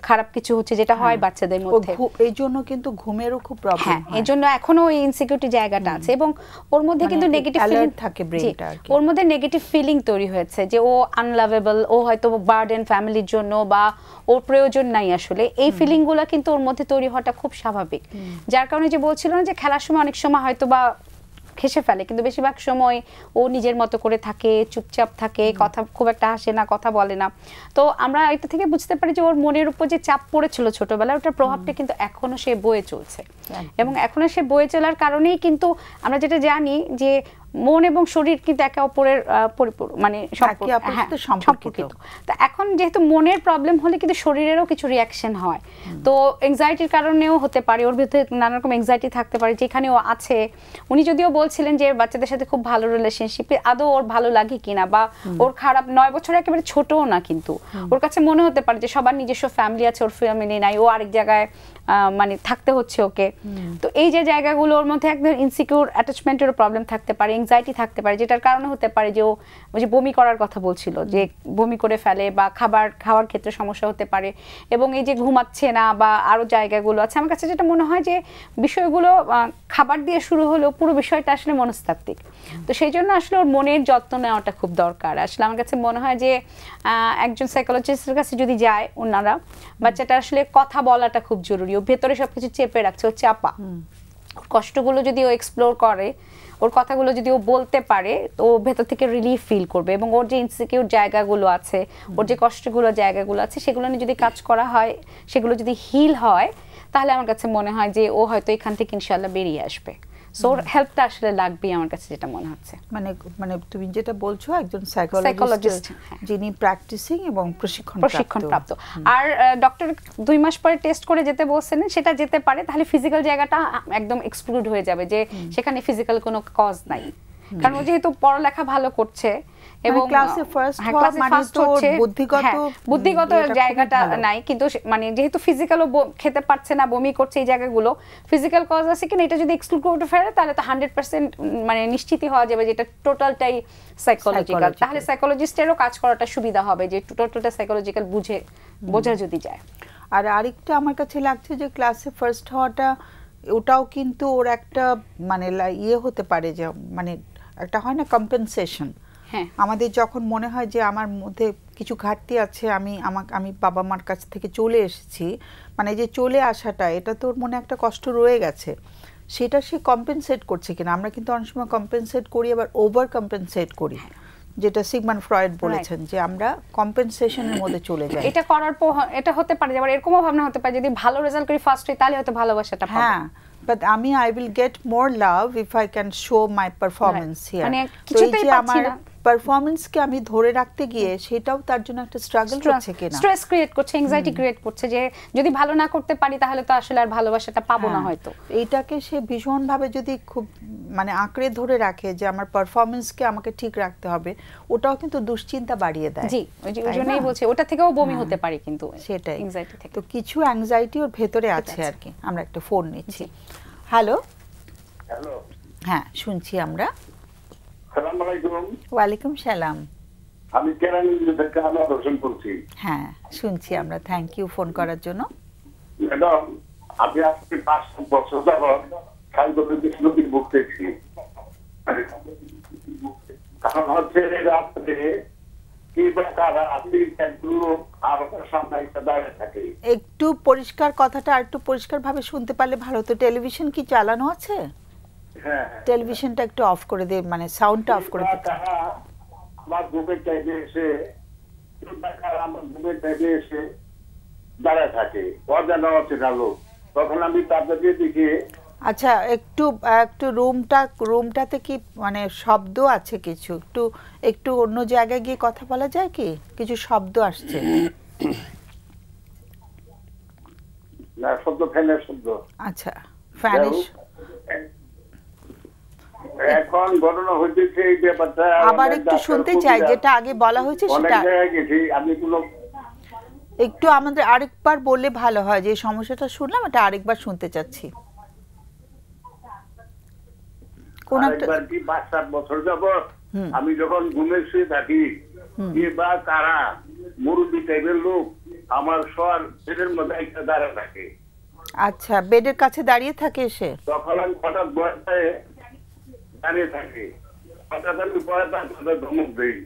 খারাপ কিছু হচ্ছে, যেটা হয় বাচ্চাদের মধ্যে। এই জন্য কিন্তু ঘুমেরও খুব প্রবলেম, এই জন্য এখনো ওই ইনসিকিউরিটি জায়গাটা আছে, এবং ওর মধ্যে কিন্তু নেগেটিভ ফিলিং থাকে, ব্রেইনটা ওর মধ্যে নেগেটিভ ফিলিং তৈরি হয়েছে যে ও আনলাভেবল, ও হয়তো বার্ডেন ফ্যামিলির জন্য, বা ওর প্রয়োজন নাই আসলে। এই ফিলিংগুলো কিন্তু ওর মধ্যে তৈরি হওয়াটা খুব স্বাভাবিক, যার কারণে যে বলছিল না যে খেলার সময় অনেক সময় হয়তো বা ঘেঁষে ফেলে, কিন্তু বেশিরভাগ সময় ও নিজের মতো করে থাকে, চুপচাপ থাকে, কথা খুব একটা হাসে না, কথা বলে না। তো আমরা এটা থেকে বুঝতে পারি যে ওর মনের উপর যে চাপ পড়েছিল ছোটবেলায়, ওটার প্রভাবটা কিন্তু এখনো সে বয়ে চলছে। এবং এখনো সে বয়ে চলার কারণেই কিন্তু আমরা যেটা জানি যে মন এবং শরীর কিন্তু একে অপরের মানে সম্পর্কিত। তো এখন যেহেতু মনের প্রবলেম হলে কিন্তু শরীরেরও কিছু রিয়াকশন হয়। তো এংজাইটির কারণেও হতে পারে, ওর ভিতরে নানা রকম এংজাইটি থাকতে পারে যেখানে ও আছে। উনি যদিও বলছিলেন যে বাচ্চাদের সাথে খুব ভালো রিলেশনশিপ, আদৌ ওর ভালো লাগে কিনা বা ওর খারাপ, 9 বছর একেবারে ছোটও না, কিন্তু ওর কাছে মনে হতে পারে যে সবার নিজস্ব ফ্যামিলি আছে, ওর ফ্যামিলি নাই, ও আরেক জায়গায় মানে থাকতে হচ্ছে ওকে। তো এই যে জায়গাগুলো ওর মধ্যে একদম ইনসিকিউর অ্যাটাচমেন্টেরও প্রবলেম থাকতে পারে, এংজাইটি থাকতে পারে, যেটার কারণে হতে পারে যে ও যে বমি করার কথা বলছিল, যে বমি করে ফেলে বা খাওয়ার ক্ষেত্রে সমস্যা হতে পারে, এবং এই যে ঘুমাচ্ছে না বা আরো জায়গাগুলো আছে। আমার কাছে যেটা মনে হয় যে বিষয়গুলো খাবার দিয়ে শুরু হলেও পুরো বিষয়টা আসলে মনস্তাত্ত্বিক। তো সেই জন্য আসলে ওর মনের যত্ন নেওয়াটা খুব দরকার। আসলে আমার কাছে মনে হয় যে একজন সাইকোলজিস্টের কাছে যদি যায় ওনারা, বাচ্চাটা আসলে কথা বলাটা খুব জরুরি। ও ভেতরে সবকিছু চেপে রাখছে, ও চাপা। কষ্টগুলো যদি ও এক্সপ্লোর করে, ওর কথাগুলো যদি ও বলতে পারে, তো ও ভেতর থেকে রিলিফ ফিল করবে। এবং ওর যে ইনসিকিউর জায়গাগুলো আছে, ওর যে কষ্টগুলো জায়গাগুলো আছে, সেগুলো নিয়ে যদি কাজ করা হয়, সেগুলো যদি হিল হয়, তাহলে আমার কাছে মনে হয় যে ও হয়তো এখান থেকে ইনশাআল্লাহ বেরিয়ে আসবে। সো ওর হেল্পটা আসলে লাগবে আমার কাছে যেটা মনে হচ্ছে। মানে তুমি যেটা বলছো একজন সাইকোলজিস্ট যিনি প্র্যাকটিসিং এবং প্রশিক্ষণপ্রাপ্ত। আর ডক্টর 2 মাস পরে টেস্ট করে যেতে বলছেন, সেটা যেতে পারে, তাহলে ফিজিক্যাল জায়গাটা একদম এক্সক্লুড হয়ে যাবে যে সেখানে ফিজিক্যাল কোনো কজ নাই। কারণ ও যেহেতু পড়ালেখা ভালো করছে এবং ক্লাসে ফার্স্ট মানে তো বুদ্ধিগত জায়গাটা নাই, কিন্তু মানে যেহেতু ফিজিক্যাল খেতে পারছে না, বমি করছে, এই জায়গাগুলো ফিজিক্যাল কজ আছে কিনা এটা যদি এক্সক্লুড করতে ফেলে, তাহলে তো 100% মানে নিশ্চিতই হওয়া যাবে যে এটা টোটালটাই সাইকোলজিক্যাল। তাহলে সাইকোলজিস্টেরও কাজ করাটা সুবিধা হবে যে টোটালটা সাইকোলজিক্যাল বোঝা যদি যায়। আর আরেকটা আমার কাছে লাগছে যে ক্লাসে ফার্স্ট হওয়াটা, ওটাও কিন্তু ওর একটা মানে ইয়ে হতে পারে, যে মানে একটা হয় না কম্পেনসেশন। আমাদের যখন মনে হয় যে আমার মধ্যে কিছু ঘাটতি আছে, আমি বাবা মার কাছ থেকে চলে এসেছি, মানে যে চলে আসাটা, এটা তোর মনে একটা কষ্ট রয়ে গেছে, সেটা সে কম্পেনসেট করছে কিনা। আমরা কিন্তু অনেক সময় কম্পেনসেট করি, আবার ওভার কম্পেনসেট করি, যেটা সিগমন্ড ফ্রয়েড বলেছেন যে আমরা কম্পেনসেশনের মধ্যে চলে যাই। এটা করার পর এটা হতে পারে যে আবার এরকমও ভাবনা হতে পারে যদি ভালো রেজাল্ট করি ফার্স্ট হই, তাহলে হয়তো ভালোবাসাটা পাবো। হ্যাঁ, but I will get more love if I can show my performance here. মানে কিছুতেই পাচ্ছি না, পারফরম্যান্সকে আমি ধরে রাখতে গিয়ে সেটাও তার জন্য একটা স্ট্রাগল হচ্ছে কিনা, স্ট্রেস ক্রিয়েট করছে, অ্যাংজাইটি ক্রিয়েট করছে, যে যদি ভালো না করতে পারি তাহলে তো আসলে আর ভালোবাসাটা পাবো না হয়তো। এইটাকে সে ভীষণ ভাবে যদি খুব মানে আঁকড়ে ধরে রাখে যে আমার পারফরম্যান্সকে আমাকে ঠিক রাখতে হবে, ওটাও কিন্তু দুশ্চিন্তা বাড়িয়ে দেয়। জি, ওই জন্যই বলছি ওটা থেকেও বমি হতে পারে, কিন্তু সেটাই অ্যাংজাইটি থেকে। তো কিছু অ্যাংজাইটি ওর ভেতরে আছে আর কি। আমরা একটা ফোন নিচ্ছি। হ্যালো। হ্যাঁ, শুনছি আমরা। আসসালামু আলাইকুম। ওয়ালাইকুম সালাম। আমি কেরানীগঞ্জ থেকে আনোয়ার হোসেন বলছি। হ্যাঁ, শুনছি আমরা। থ্যাংক ইউ ফোন করার জন্য। ম্যাডাম, আমি আজকে 5 বছর যাবত সাইকোলজিস্ট রোগী ভুগতেছি। কারণ হচ্ছে রাত্রে কি বা কারা আপনি লোক আর সামনে এসে দাঁড়িয়ে থাকে। একটু পরিষ্কার কথাটা আর একটু পরিষ্কার ভাবে শুনতে পারলে ভালো হতো। টেলিভিশন কি চালানো আছে? হ্যাঁ, টেলিভিশনটা একটু অফ করে দে, মানে সাউন্ডটা অফ করে দিতে। আমার ঘুমের টাইমে এসে আমার ঘুমের টাইমে এসে দাঁড়ায় থাকে, অজানা অচেনা লোক। তখন আমি তাদেরকে দেখি। আচ্ছা, একটু রুমটাতে কি মানে শব্দ আছে কিছু? একটু অন্য জায়গায় গিয়ে কথা বলা যায় কি? কিছু শব্দ আসছে। না, শব্দ ফ্যানের শব্দ। আচ্ছা, ফ্যানের। এখন ঘটনা হইতেছে এই ব্যাপারটা আবার একটু শুনতে চাই, যেটা আগে বলা হয়েছে সেটা। আমি কোনো একটু আমাদের আরেকবার বললে ভালো হয়, যে সমস্যাটা শুনলাম এটা আরেকবার শুনতে চাচ্ছি। কোন একটা 5-7 বছর যাবত আমি যখন ঘুমে শুয়ে থাকি, বা তারা মুরব্বী টাইপের লোক আমার শোয়ার বেডের মধ্যে একটা দাঁড়িয়ে থাকে। আচ্ছা, বেডের কাছে দাঁড়িয়ে থাকে এসে? তখন আমি হঠাৎ বয়সে দাঁড়িয়ে থাকি, হঠাৎ আমি বয়সে ধমক দিই,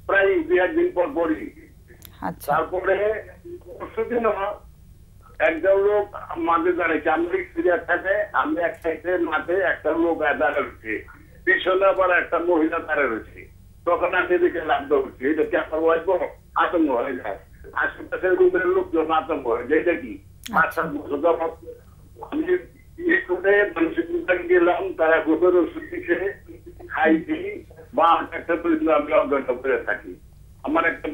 প্রায় 2 দিন পর পরই। তারপরে পরশুদিন একজন লোক মাঝে দাঁড়িয়েছে, আমি সিরিয়াস থাকে, আমি এক সাইডে মাঝে একটা লোক দাঁড়িয়েছে, পিছনে আবার একটা মহিলা দাঁড়িয়ে রয়েছে। তখন আমি এদিকে লাগতে হচ্ছে, এটা কি আপনার ওয়াইফ? আতঙ্ক হয়ে যায়, আশেপাশের রুমের লোকজন আতঙ্ক হয়ে যায়। এটা কি 5-7 বছর যাবত আমি করে মানুষের গেলাম, তারা গোবর ওষুধ দিচ্ছে, খাইছি বা একটা আমি অজ্ঞান করে থাকি। আমার একটা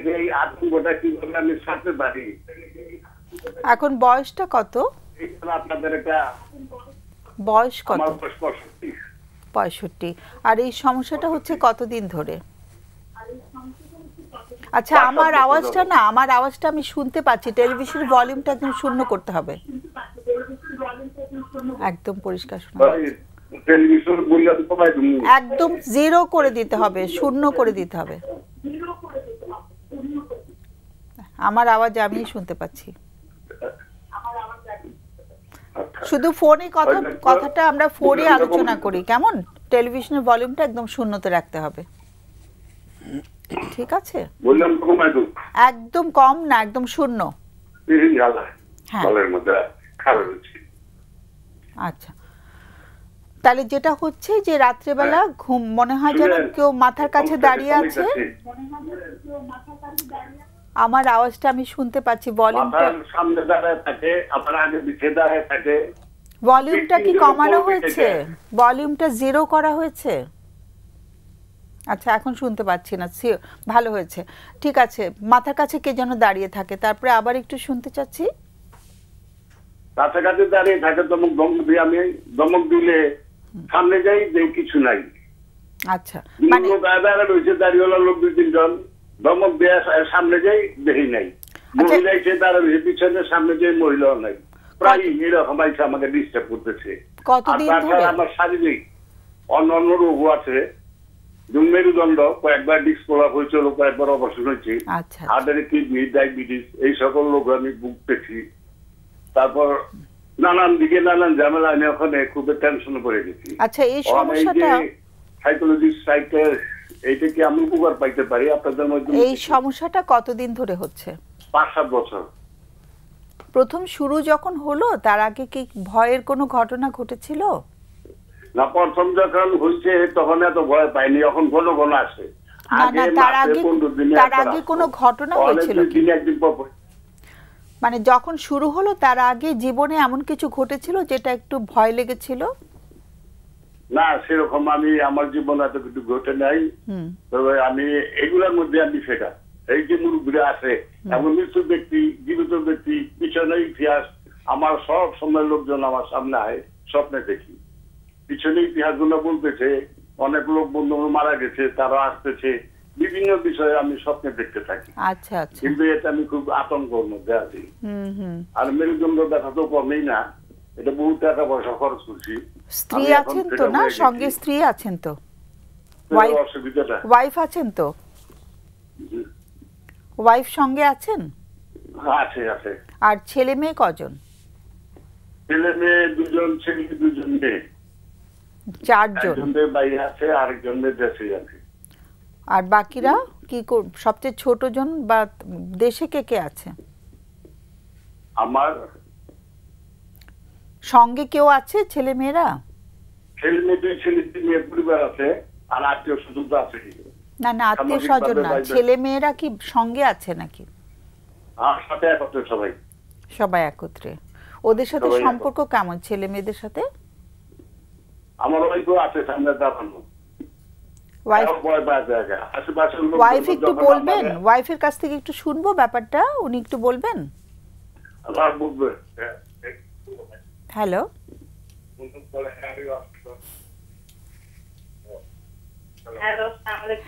যে এই আতঙ্কটা কিভাবে আমি সারতে পারি। এখন বয়সটা কত? আপনাদের একটা বয়স কত? আমার বয়স 65। 65। আর এই সমস্যাটা হচ্ছে কতদিন ধরে? আচ্ছা, আমার আওয়াজটা আমি শুনতে পাচ্ছি। টেলিভিশনের ভলিউমটা একদম শূন্য করতে হবে, একদম পরিষ্কার শোনা যাচ্ছে। একদম 0 করে দিতে হবে, শূন্য করে দিতে হবে। আমার আওয়াজ আমি শুনতে পাচ্ছি। শুধু ফোনে কথাটা আমরা ফোনে আলোচনা করি, কেমন? টেলিভিশনের ভলিউমটা একদম শূন্যতে রাখতে হবে, ঠিক আছে? একদম কম না, একদম শূন্য। হ্যাঁ, আচ্ছা। তাহলে যেটা হচ্ছে যে রাত্রেবেলা ঘুম মনে হয় যেন কেউ মাথার কাছে দাঁড়িয়ে আছে। আমার আওয়াজটা আমি শুনতে পাচ্ছি, ভলিউমটা সামনে দাঁড়ায় থাকে, আবার আগে পিছে দাঁড়ায় থাকে। ভলিউমটা কি কমানো হয়েছে? ভলিউমটা 0 করা হয়েছে? আচ্ছা, এখন শুনতে পাচ্ছি না, ভালো হয়েছে, ঠিক আছে। মাথার কাছে কে যেন দাঁড়িয়ে থাকে, তারপরে আবার একটু শুনতে চাচ্ছি। কাছাকাছি দাঁড়িয়ে থাকে, দমক দিলে সামনে যাই, কিছু নাই। আচ্ছা, মানে দাঁড়িয়েওয়ালা লোক 2-3 জন, দমক দেয়া সামনে যাই, দেখি নাই। মহিলা এসে দাঁড়াবে পিছনে, সামনে যাই, মহিলাও নাই। প্রায় এরকম আমাকে ডিস্টার্ব করতেছে। কতদিন ধরে? আমার শারীরিক অন্যান্য রোগও আছে, মেরুদণ্ড, কয়েকবার ডিস্ক প্রলাপ হয়েছিল, কয়েকবার অপারেশন হয়েছে, হার্টের কিডনি, ডায়াবেটিস, এই সকল রোগ আমি ভুগতেছি। তারপর নানান দিকে নানান ঝামেলা, আমি ওখানে খুব টেনশনে পড়ে গেছি। আচ্ছা, এই সমস্যাটা সাইকোলজিস্ট সাইটে এইটা কি আমি উপকার পাইতে পারি আপনাদের মাধ্যমে? এই সমস্যাটা কতদিন ধরে হচ্ছে? 5-7 বছর। প্রথম শুরু যখন হলো তার আগে কি ভয়ের কোনো ঘটনা ঘটেছিল? না, প্রথম যখন হইছে তখন এত ভয় পাইনি, এখন ঘন ঘন আসে। না, তার আগে কোনো ঘটনা হয়েছিল কি? মানে যখন শুরু হলো তার আগে জীবনে এমন কিছু ঘটেছিল যেটা একটু ভয় লেগেছিল? না, সেরকম আমি আমার জীবনে এত কিছু ঘটে নাই। তবে আমি এগুলোর মধ্যে আমি সেটা এই যে মুরব্বীরা আছে, এমন মৃত্যু ব্যক্তি, জীবিত ব্যক্তি, পিছনে ইতিহাস, আমার সব সময় লোকজন আমার সামনে আয়, স্বপ্নে দেখি। পিছনে ইতিহাস গুলো বলতেছে, অনেক লোক বন্ধু মারা গেছে, তারা আসতেছে, বিভিন্ন বিষয়ে আমি স্বপ্নে দেখতে থাকি। আচ্ছা আচ্ছা। কিন্তু এটা আমি খুব আতঙ্কের মধ্যে আছি। আর মেরুদণ্ড ব্যথা তো কমেই না, এটা বহু টাকা পয়সা খরচ করছি। স্ত্রী আছেন তো? না, সঙ্গে স্ত্রী আছেন তো? ওয়াইফ আছেন তো? ওয়াইফ সঙ্গে আছেন? আছে আছে। আর ছেলে মেয়ে কজন? ছেলে মেয়ে 2 জন, ছেলে 2 জন মেয়ে। 4 জন। একজনের বাইরে আছে, আরেকজনের দেশে আছে। আর বাকিরা কি? সবচেয়ে ছোট জন বা দেশে কে কে আছে? আমার সঙ্গে কেউ আছে ছেলে মেয়েরা? ছেলে মেয়ে 2 ছেলে 3 মেয়ে পরিবার আছে, আর আত্মীয় স্বজন তো আছে। না না, আত্মীয় স্বজন না, ছেলে মেয়েরা কি সঙ্গে আছে নাকি? সাথে একত্রে সবাই। সবাই একত্রে। ওদের সাথে সম্পর্ক কেমন ছেলে মেয়েদের সাথে? আমার ওয়াইফও আছে, সামনে দাঁড়ানো। ওয়াইফ একটু বলবেন, ওয়াইফের কাছ থেকে একটু শুনবো ব্যাপারটা, উনি একটু বলবেন। হ্যালো,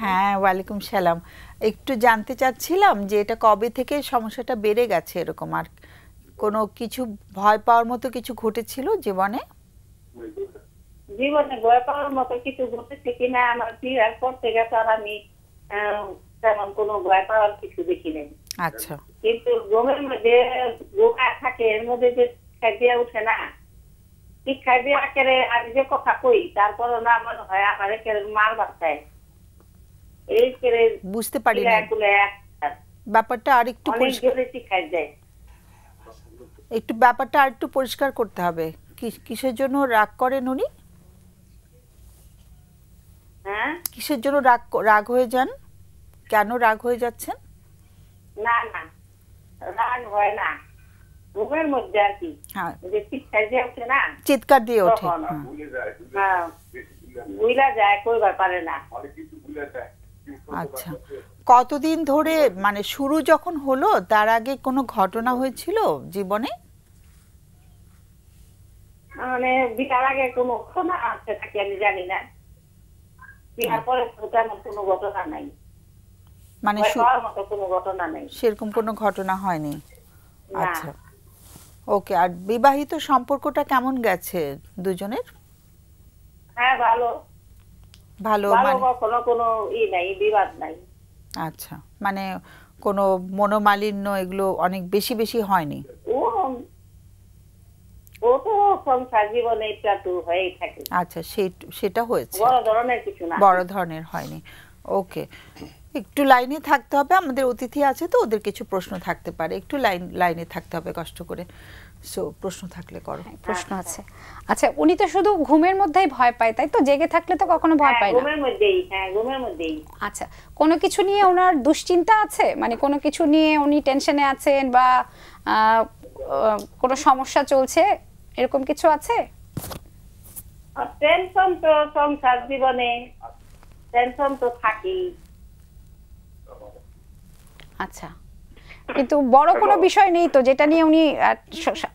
হ্যাঁ, ওয়ালাইকুম সালাম। একটু জানতে চাচ্ছিলাম যে এটা কবে থেকে সমস্যাটা বেড়ে গেছে এরকম, আর কোনো কিছু ভয় পাওয়ার মতো কিছু ঘটেছিল জীবনে? জীবনে ভয় পাওয়ার মতো কিছু ঘটেছে কিনা আমার বিয়ের পর থেকে আর আমি তেমন কোনো ভয় পাওয়ার কিছু দেখি নাই। আচ্ছা। কিন্তু ঘুমের মধ্যে গোটা থাকে, এর মধ্যে যে খাইয়া উঠে না, ঠিক খাইয়া আকারে আমি যে কথা কই তারপরও না মনে হয় আমার মার বাচ্চায় এই করে বুঝতে পারি না ব্যাপারটা। আর একটু একটু ব্যাপারটা আর একটু পরিষ্কার করতে হবে। কিসের জন্য রাগ করেন উনি? কিসের জন্য রাগ হয়ে যান? কেন রাগ হয়ে যাচ্ছেন? না না, রাগ হয় না, ঘুমের মধ্যে আর কি, হ্যাঁ, যে চিৎকার দিয়ে ওঠে না, চিৎকার দিয়ে ওঠে। তখন ভুলা যায়, কইবার পারে না। আচ্ছা, কতদিন ধরে, মানে শুরু যখন হলো তার আগে কোনো ঘটনা হয়েছিল জীবনে? মানে বিয়ার আগে কোনো ঘটনা আছে নাকি আমি জানি না, বিয়ার পরে তেমন কোনো ঘটনা নাই, মানে মতো কোনো ঘটনা নেই, সেরকম কোনো ঘটনা হয়নি। না। আচ্ছা, ওকে। আর বিবাহিত সম্পর্কটা কেমন গেছে দুজনের? হ্যাঁ, ভালো ভালো, ভালো, মানে কখনো কোনো নাই, বিবাদ নাই। আচ্ছা, মানে কোনো মনোমালিন্য এগুলো অনেক বেশি বেশি হয়নি? ও তো সংসার জীবনে একটু হয়েই থাকে। আচ্ছা, সেটা হয়েছে, বড় ধরনের কিছু না, বড় ধরনের হয়নি। ওকে, একটু লাইনে থাকতে হবে, আমাদের অতিথি আছে তো, ওদের কিছু প্রশ্ন থাকতে পারে, একটু লাইনে থাকতে হবে কষ্ট করে। সো প্রশ্ন থাকলে করো। প্রশ্ন আছে। আচ্ছা, উনি তো শুধু ঘুমের মধ্যেই ভয় পায়, তাই তো? জেগে থাকলে তো কখনো ভয় পায় না? ঘুমের মধ্যেই, হ্যাঁ ঘুমের মধ্যেই। আচ্ছা, কোনো কিছু নিয়ে ওনার দুশ্চিন্তা আছে, মানে কোনো কিছু নিয়ে উনি টেনশনে আছেন বা কোনো সমস্যা চলছে, এরকম কিছু আছে? টেনশন তো সংসার জীবনে টেনশন তো থাকেই। আচ্ছা, কিন্তু বড় কোনো বিষয় নেই তো যেটা নিয়ে উনি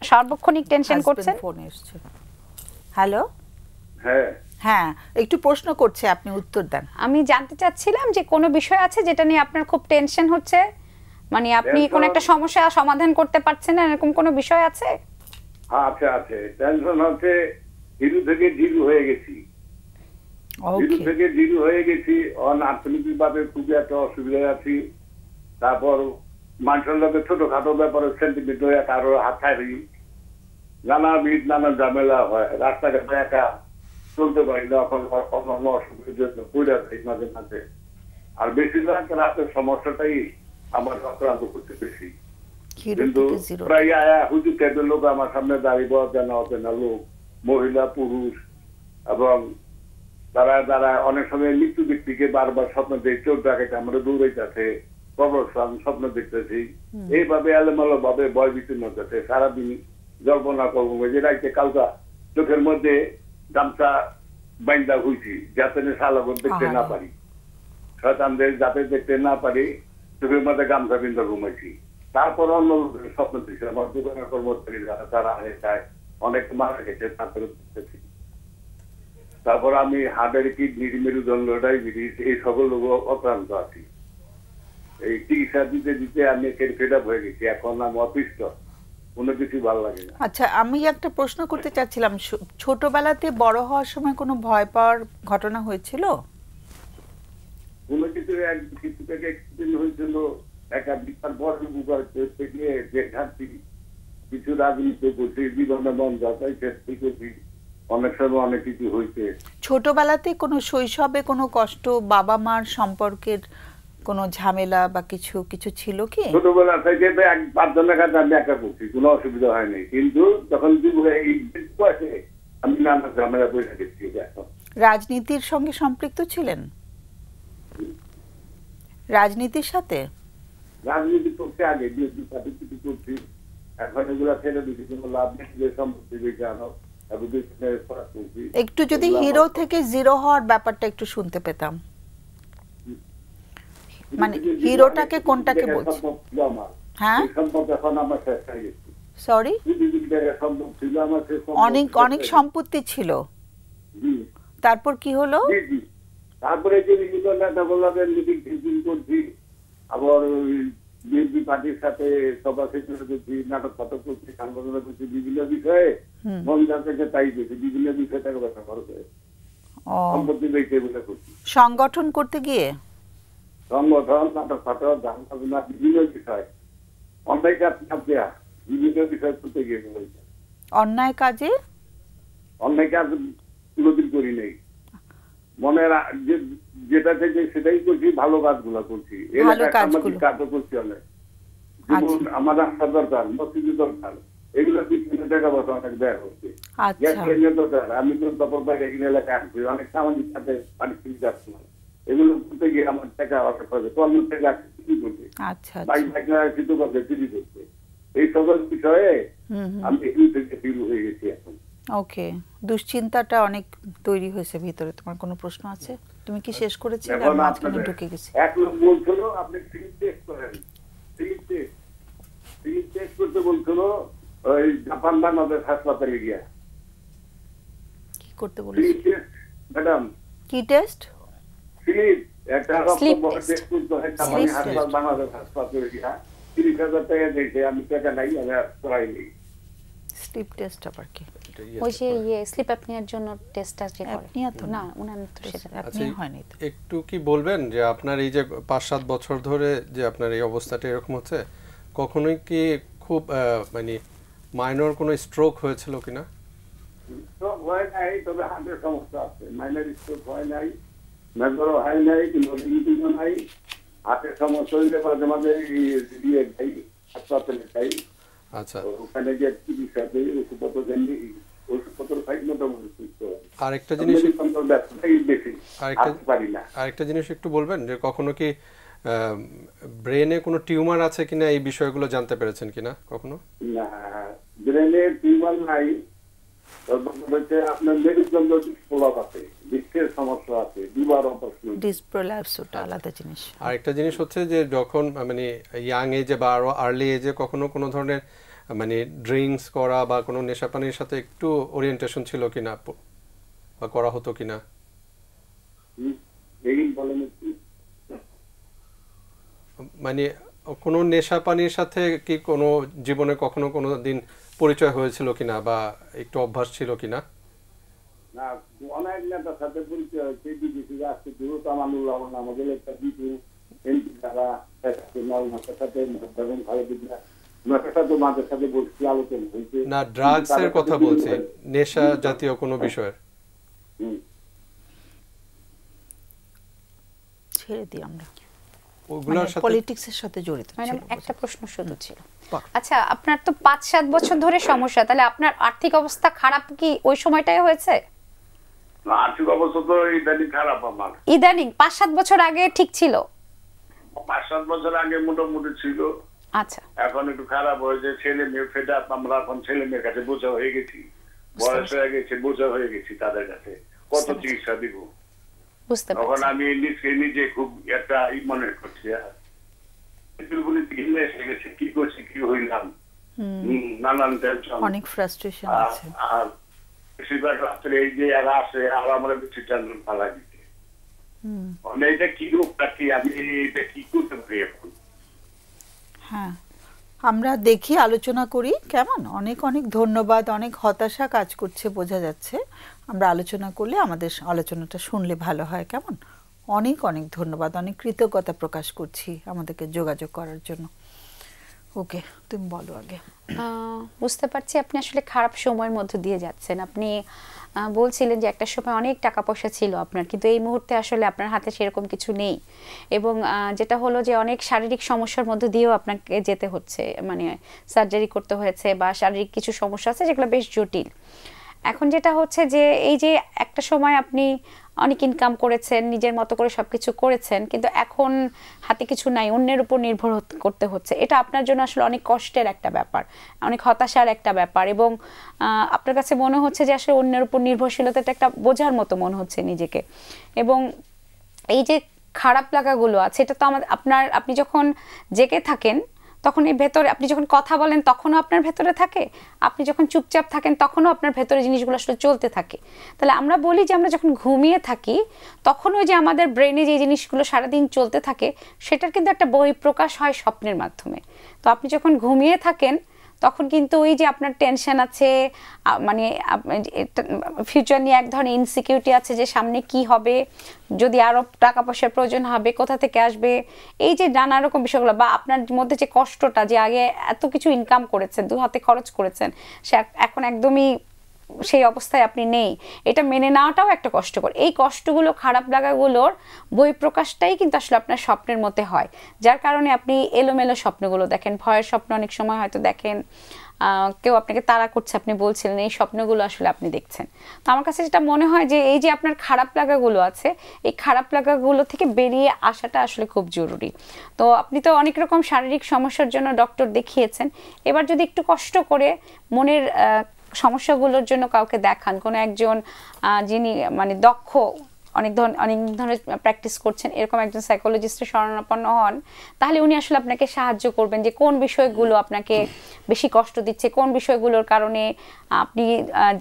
সার্বক্ষণিক টেনশন করছেন? ফোনে এসেছে। হ্যালো, হ্যাঁ হ্যাঁ, একটু প্রশ্ন করছে, আপনি উত্তর দেন। আমি জানতে চাচ্ছিলাম যে কোনো বিষয় আছে যেটা নিয়ে আপনার খুব টেনশন হচ্ছে, মানে আপনি কোনো একটা সমস্যা সমাধান করতে পারছেন না, এরকম কোনো বিষয় আছে? হ্যাঁ, আছে। টেনশন হচ্ছে হিরু থেকে জিরু হয়ে গেছি, হিরু থেকে জিরু হয়ে গেছি, অর্থনৈতিক ভাবে খুবই একটা অসুবিধায় আছি। তারপর মানুষের লোকের ছোটখাটো ব্যাপারে সেন্টিমেন্ট হয়ে কারো হাত ছাড়ি, নানাবিধ নানা ঝামেলা হয়, রাস্তাঘাটে একা চলতে পারি না, অন্যান্য অসুবিধা পড়ে যাই মাঝে মাঝে। আর বেশিরভাগ রাতের সমস্যাটাই আমার আক্রান্ত করতে বেশি। কিন্তু প্রায় হুজুর টাইপের লোক আমার সামনে দাঁড়িয়ে অজানা অজানা লোক, মহিলা পুরুষ, এবং তারা অনেক সময় মৃত্যু ব্যক্তিকে বারবার স্বপ্ন দেখে, চোর ডাকাতে আমরা দৌড়াইতেছে, কবরস্থান স্বপ্ন দেখতেছি, এইভাবে এলোমেলো ভাবে ভয় বিচ্ছিন্ন যাচ্ছে। সারাদিন জল্পনা করবো যে রাইতে কালকা চোখের মধ্যে গামছা বাইন্দা হয়েছি যাতে শালাগন দেখতে না পারি, শয়তানদের যাতে দেখতে না পারি, চোখের মধ্যে গামছা বিন্দা ঘুমাইছি। তারপর অন্য স্বপ্ন দেখছি আমার দোকানের কর্মচারী যারা তারা যায় অনেক মারা গেছে, তারপরে দেখতেছি। তারপর আমি হার্টের কিডনির মেরুদণ্ড, ডায়াবেটিস, এই সকল রোগ আক্রান্ত আছি। এই চিকিৎসা দিতে দিতে আমি ফেড আপ হয়ে গেছি, এখন আমি অতিষ্ঠ, কোনো কিছু ভালো লাগে না। আচ্ছা, আমি একটা প্রশ্ন করতে চাচ্ছিলাম, ছোটবেলাতে বড় হওয়ার সময় কোনো ভয় পাওয়ার ঘটনা হয়েছিল? কোনো কিছু কিছু থেকে এক্সিডেন্ট হয়েছিল, একা বিশাল বড় থেকে যে ঘাটতি, কিছু রাজনীতি করছি, জীবনে মন যাতাই চেষ্টা করছি, অনেক সময় অনেক কিছু হয়েছে। ছোটবেলাতে কোনো শৈশবে কোনো কষ্ট, বাবা মার সম্পর্কের কোনো ঝামেলা বা কিছু কিছু ছিল কি? ছোটবেলা থেকে 5 জনের কাছে আমি একা করছি, কোনো অসুবিধা হয়নি, কিন্তু যখন আমি নানা ঝামেলা বসে গেছি। রাজনীতির সঙ্গে সম্পৃক্ত ছিলেন? রাজনীতির সাথে? রাজনীতি করতে আগে বিএনপি পার্টি করছি, এখন এগুলা ছেড়ে দিচ্ছি, কোনো লাভ নেই, যে সম্পত্তি বেঁচে আনো। একটু যদি হিরো থেকে জিরো হওয়ার ব্যাপারটা একটু শুনতে পেতাম, মানে হিরোটাকে কোনটাকে বলছি? হ্যাঁ, সরি, অনেক অনেক সম্পত্তি ছিল, তারপর কি হলো? তারপরে যে মিটিং করছি, আবার বিএনপি পার্টির সাথে সভা সেমিনার করছি, নাটক ফাটক করছি, সাংগঠনিক করছি, বিভিন্ন বিষয়ে মন যা থেকে তাই করছি, বিভিন্ন বিষয় থেকে ব্যাখ্যা করছে, সম্পত্তি বেঁচে বলে করছি। সংগঠন করতে গিয়ে সংগঠন, নাটক ফাটক, গান বাজনা, বিভিন্ন বিষয়, অন্যায় কাজ দেয়া, বিভিন্ন বিষয় করতে গিয়ে বলেছে। অন্যায় কাজে? অন্যায় কাজ কোনোদিন করি নেই, মনের যেটা থেকে সেটাই করছি, ভালো কাজগুলো করছি, সামাজিক কাজও করছি অনেক। যেমন আমার রাস্তা দরকার, মসজিদের দরকার, এগুলো পিছনে টাকা পয়সা অনেক ব্যয় হচ্ছে। গ্যাস ট্রেনের দরকার, আমি তো তারপর বাইরে এলাকায় আসছি, অনেক সামাজিক কাজে পারিশ্রমিক যাচ্ছি। টাকা অর্ডার করে, 54 টাকা চুরি করবে, আচ্ছা 22 লাখ টাকা কিন্তু করবে চুরি করবে। এই সকল বিষয়ে আমি এগুলো থেকে শুরু হয়ে গেছি এখন। ওকে, দুশ্চিন্তাটা অনেক তৈরি হয়েছে ভিতরে। তোমার কোনো প্রশ্ন আছে? তুমি কি শেষ করেছিলে? এখন আমি মাঝখানে আপনাদের ঢুকে গেছি। এক লোক বলছিল আপনি ফিল্ম টেস্ট করেন, ফিল্ম টেস্ট করতে বলছিল ওই জাপান বাংলাদেশ হাসপাতালে গিয়া। কি করতে ফিল্ম বলেছি? টেস্ট ম্যাডাম, কি টেস্ট? ফিল্ম একটা Sleep রক্ত test. টেস্ট করতে হয় জাপানি Sleep হাসপাতাল test. বাংলাদেশ হাসপাতালে গিয়া। 30,000 টাকা দিয়েছে, আমি টাকা নাই, আমি আর করাইনি। স্লিপ টেস্ট আবার কি? এটা ওই যে করে। স্লিপ অ্যাপনিয়ার জন্য টেস্টটা যে করে অ্যাপনিয়া তো না, উনার তো সেটা আচ্ছা, আপনি হয়নি তো। একটু কি বলবেন যে আপনার এই যে 5-7 বছর ধরে যে আপনার এই অবস্থাটা এরকম হচ্ছে, কখনোই কি খুব মানে মাইনর কোনো স্ট্রোক হয়েছিল কিনা? স্ট্রোক হয় নাই, তবে হার্টের সমস্যা আছে। মাইনার স্ট্রোক হয় নাই, মেজরও হয় নাই, কিন্তু লিমিটিংও নাই। হার্টের সমস্যা হইলে মাঝে মাঝে দিয়ে যাই, হাসপাতালে যাই। আচ্ছা, ওখানে গিয়ে চিকিৎসা করি, ওষুধপত্র জানি, ওষুধপত্র খাই, মোটামুটি সুস্থ হয়। আরেকটা জিনিস ব্যবসাটাই বেশি, হাঁটতে পারি না। আরেকটা জিনিস একটু বলবেন যে কখনো কি ব্রেনে কোনো টিউমার আছে কিনা, এই বিষয়গুলো জানতে পেরেছেন কিনা কখনো? না, ব্রেনে টিউমার নাই, হচ্ছে আপনার মেরুদণ্ড প্রলাপ আছে, বৃক্ষের সমস্যা আছে, দুবার অপারেশন। ডিসপ্রোল্যাপস ওটা আলাদা জিনিস। আরেকটা জিনিস হচ্ছে যে যখন মানে ইয়াং এজে বা আরো আর্লি এজে কখনো কোনো ধরনের মানে ড্রিঙ্কস করা বা কোনো নেশাপানির সাথে একটু ওরিয়েন্টেশন ছিল কিনা বা করা হতো কিনা? এই বলেন একটু। মানে কোনো নেশাপানির সাথে কি কোনো জীবনে কখনো কোনো দিন পরিচয় হয়েছিল কিনা বা একটু অভ্যাস ছিল কিনা? না, অনেক নেতার সাথে পরিচয় হয়েছে, বিদেশি আসছে, দূরত আমানুল্লাহ আমাদের একটা বিজু এমপি যারা মাসের সাথে সাথে মাঝে সাথে বলছি, আলোচনা হয়েছে। না, ড্রাগস এর কথা বলছি, নেশা জাতীয় কোনো বিষয়ের। ছেড়ে দিই আমরা, ওগুলোর সাথে পলিটিক্সের সাথে জড়িত ম্যাডাম ছিল। একটা প্রশ্ন শুধু ছিল। বাহ। আচ্ছা, আপনার তো 5-7 বছর ধরে সমস্যা, তাহলে আপনার আর্থিক অবস্থা খারাপ কি ওই সময়টাই হয়েছে? আর্থিক অবস্থা তো ইদানিং খারাপ আমার। ইদানিং 5-7 বছর আগে ঠিক ছিল? 5-7 বছর আগে মোটামুটি ছিল, আচ্ছা, এখন একটু খারাপ হয়েছে। ছেলে মেয়ে ফেটে আমরা এখন ছেলে মেয়ের কাছে বোঝা হয়ে গেছি, বয়স হয়ে গেছে, বোঝা হয়ে গেছি, তাদের কাছে কত চিকিৎসা দিব। বুঝতে তখন পারছি। আমি নিজে খুব একটা মনে করছি, এসে গেছে, কি করছি, কি হইলাম, নানান টেনশন, অনেক ফ্রাস্ট্রেশন আছে। আর বেশিরভাগ রাত্রে এই যে এরা আসে আর আমরা বেশি টেনশন ফালা দিতে, মানে এটা কি রোগটা, কি আমি এটা কি করতে পারি এখন? হ্যাঁ, আমরা দেখি, আলোচনা করি, কেমন? অনেক অনেক ধন্যবাদ। অনেক হতাশা কাজ করছে বোঝা যাচ্ছে। আমরা আলোচনা করলে আমাদের আলোচনাটা শুনলে ভালো হয়, কেমন? অনেক অনেক ধন্যবাদ, অনেক কৃতজ্ঞতা প্রকাশ করছি আমাদেরকে যোগাযোগ করার জন্য। ওকে, তুমি বলো আগে। বুঝতে পারছি আপনি আসলে খারাপ সময়ের মধ্যে দিয়ে যাচ্ছেন। আপনি বলছিলেন যে একটা সময় অনেক টাকা পয়সা ছিল আপনার, কিন্তু এই মুহূর্তে আসলে আপনার হাতে সেরকম কিছু নেই, এবং যেটা হলো যে অনেক শারীরিক সমস্যার মধ্যে দিয়েও আপনাকে যেতে হচ্ছে, মানে সার্জারি করতে হয়েছে বা শারীরিক কিছু সমস্যা আছে যেগুলো বেশ জটিল। এখন যেটা হচ্ছে যে এই যে একটা সময় আপনি অনেক ইনকাম করেছেন, নিজের মতো করে সবকিছু করেছেন, কিন্তু এখন হাতে কিছু নাই, অন্যের উপর নির্ভর করতে হচ্ছে। এটা আপনার জন্য আসলে অনেক কষ্টের একটা ব্যাপার, অনেক হতাশার একটা ব্যাপার, এবং আপনার কাছে মনে হচ্ছে যে আসলে অন্যের উপর নির্ভরশীলতাটা একটা বোঝার মতো মনে হচ্ছে নিজেকে। এবং এই যে খারাপ লাগাগুলো আছে, এটা তো আপনি যখন জেগে থাকেন তখন এই ভেতরে, আপনি যখন কথা বলেন তখনও আপনার ভেতরে থাকে, আপনি যখন চুপচাপ থাকেন তখনও আপনার ভেতরে জিনিসগুলো আসলে চলতে থাকে। তাহলে আমরা বলি যে আমরা যখন ঘুমিয়ে থাকি তখন ওই যে আমাদের ব্রেনে যে জিনিসগুলো সারাদিন চলতে থাকে সেটার কিন্তু একটা বহিঃপ্রকাশ হয় স্বপ্নের মাধ্যমে। তো আপনি যখন ঘুমিয়ে থাকেন তখন কিন্তু ওই যে আপনার টেনশন আছে, মানে ফিউচার নিয়ে এক ধরনের ইনসিকিউরিটি আছে যে সামনে কি হবে, যদি আরও টাকা পয়সার প্রয়োজন হবে, কোথা থেকে আসবে, এই যে নানা রকম বিষয়গুলো, বা আপনার মধ্যে যে কষ্টটা যে আগে এত কিছু ইনকাম করেছেন, দু হাতে খরচ করেছেন, সে এখন একদমই সেই অবস্থায় আপনি নেই, এটা মেনে নেওয়াটাও একটা কষ্টকর। এই কষ্টগুলো, খারাপ লাগাগুলোর বহিঃপ্রকাশটাই কিন্তু আসলে আপনার স্বপ্নের মধ্যে হয়, যার কারণে আপনি এলোমেলো স্বপ্নগুলো দেখেন, ভয়ের স্বপ্ন অনেক সময় হয়তো দেখেন, কেউ আপনাকে তাড়া করছে, আপনি বলছিলেন, এই স্বপ্নগুলো আসলে আপনি দেখছেন। তো আমার কাছে যেটা মনে হয় যে এই যে আপনার খারাপ লাগাগুলো আছে, এই খারাপ লাগাগুলো থেকে বেরিয়ে আসাটা আসলে খুব জরুরি। তো আপনি তো অনেক রকম শারীরিক সমস্যার জন্য ডক্টর দেখিয়েছেন, এবার যদি একটু কষ্ট করে মনের সমস্যাগুলোর জন্য কাউকে দেখান, কোনো একজন যিনি মানে দক্ষ, অনেক ধরনের প্র্যাকটিস করছেন, এরকম একজন সাইকোলজিস্টের শরণাপন্ন হন, তাহলে উনি আসলে আপনাকে সাহায্য করবেন যে কোন বিষয়গুলো আপনাকে বেশি কষ্ট দিচ্ছে, কোন বিষয়গুলোর কারণে আপনি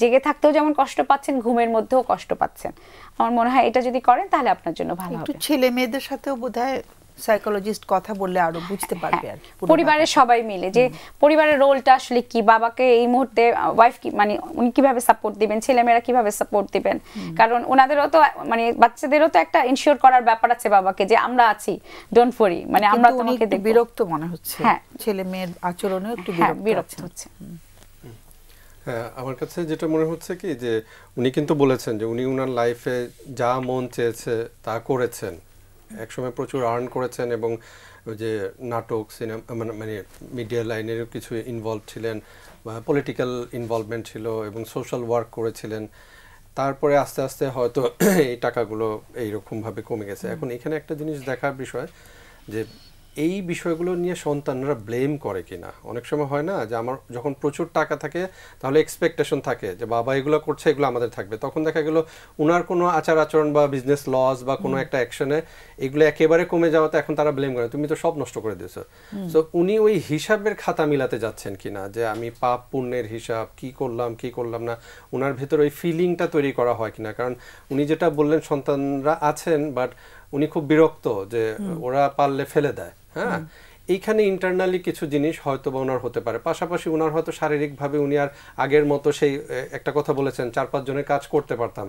জেগে থাকতেও যেমন কষ্ট পাচ্ছেন, ঘুমের মধ্যেও কষ্ট পাচ্ছেন। আমার মনে হয় এটা যদি করেন তাহলে আপনার জন্য ভালো হবে। ছেলে মেয়েদের সাথেও বোধহয় সাইকোলজিস্ট কথা বললে আরো বুঝতে পারবে আর পরিবারের সবাই মিলে যে পরিবারের রোলটা আসলে কি, বাবাকে এই মুহূর্তে ওয়াইফ কি মানে উনি কিভাবে সাপোর্ট দিবেন, ছেলেমেয়েরা কিভাবে সাপোর্ট দিবেন, কারণ ওনাদেরও তো মানে বাচ্চাদেরও তো একটা ইনশিওর করার ব্যাপার আছে বাবাকে, যে আমরা আছি, ডোন্ট ওয়ারি, মানে আমরা তোমাকে দেখব। বিরক্ত মনে হচ্ছে, হ্যাঁ ছেলে মেয়ের আচরণেও একটু বিরক্ত হচ্ছে। হ্যাঁ, আমার কাছে যেটা মনে হচ্ছে কি যে উনি কিন্তু বলেছেন যে উনি ওনার লাইফে যা মন চেয়েছে তা করেছেন, একসময় প্রচুর আর্ন করেছেন এবং ওই যে নাটক, সিনেমা মানে মিডিয়া লাইনেরও কিছু ইনভলভ ছিলেন, বা পলিটিক্যাল ইনভলভমেন্ট ছিল এবং সোশ্যাল ওয়ার্ক করেছিলেন। তারপরে আস্তে আস্তে হয়তো এই টাকাগুলো এইরকমভাবে কমে গেছে। এখন এখানে একটা জিনিস দেখার বিষয় যে এই বিষয়গুলো নিয়ে সন্তানরা ব্লেম করে কিনা। অনেক সময় হয় না যে আমার যখন প্রচুর টাকা থাকে তাহলে এক্সপেকটেশন থাকে যে বাবা এগুলো করছে, এগুলো আমাদের থাকবে। তখন দেখা গেল ওনার কোনো আচার আচরণ বা বিজনেস লস বা কোনো একটা অ্যাকশনে এগুলো একেবারে কমে যাওয়াতে এখন তারা ব্লেম করে, তুমি তো সব নষ্ট করে দিয়েছো। সো উনি ওই হিসাবের খাতা মিলাতে যাচ্ছেন কিনা, যে আমি পাপ পুণ্যের হিসাব কি করলাম না, ওনার ভেতর ওই ফিলিংটা তৈরি করা হয় কিনা। কারণ উনি যেটা বললেন সন্তানরা আছেন, বাট উনি খুব বিরক্ত যে ওরা পারলে ফেলে দেয়। হ্যাঁ, এইখানে ইন্টারনালি কিছু জিনিস হয়তো বা ওনার হতে পারে। পাশাপাশি ওনার হয়তো শারীরিকভাবে উনি আর আগের মতো সেই একটা কথা বলেছেন 4-5 জনের কাজ করতে পারতাম,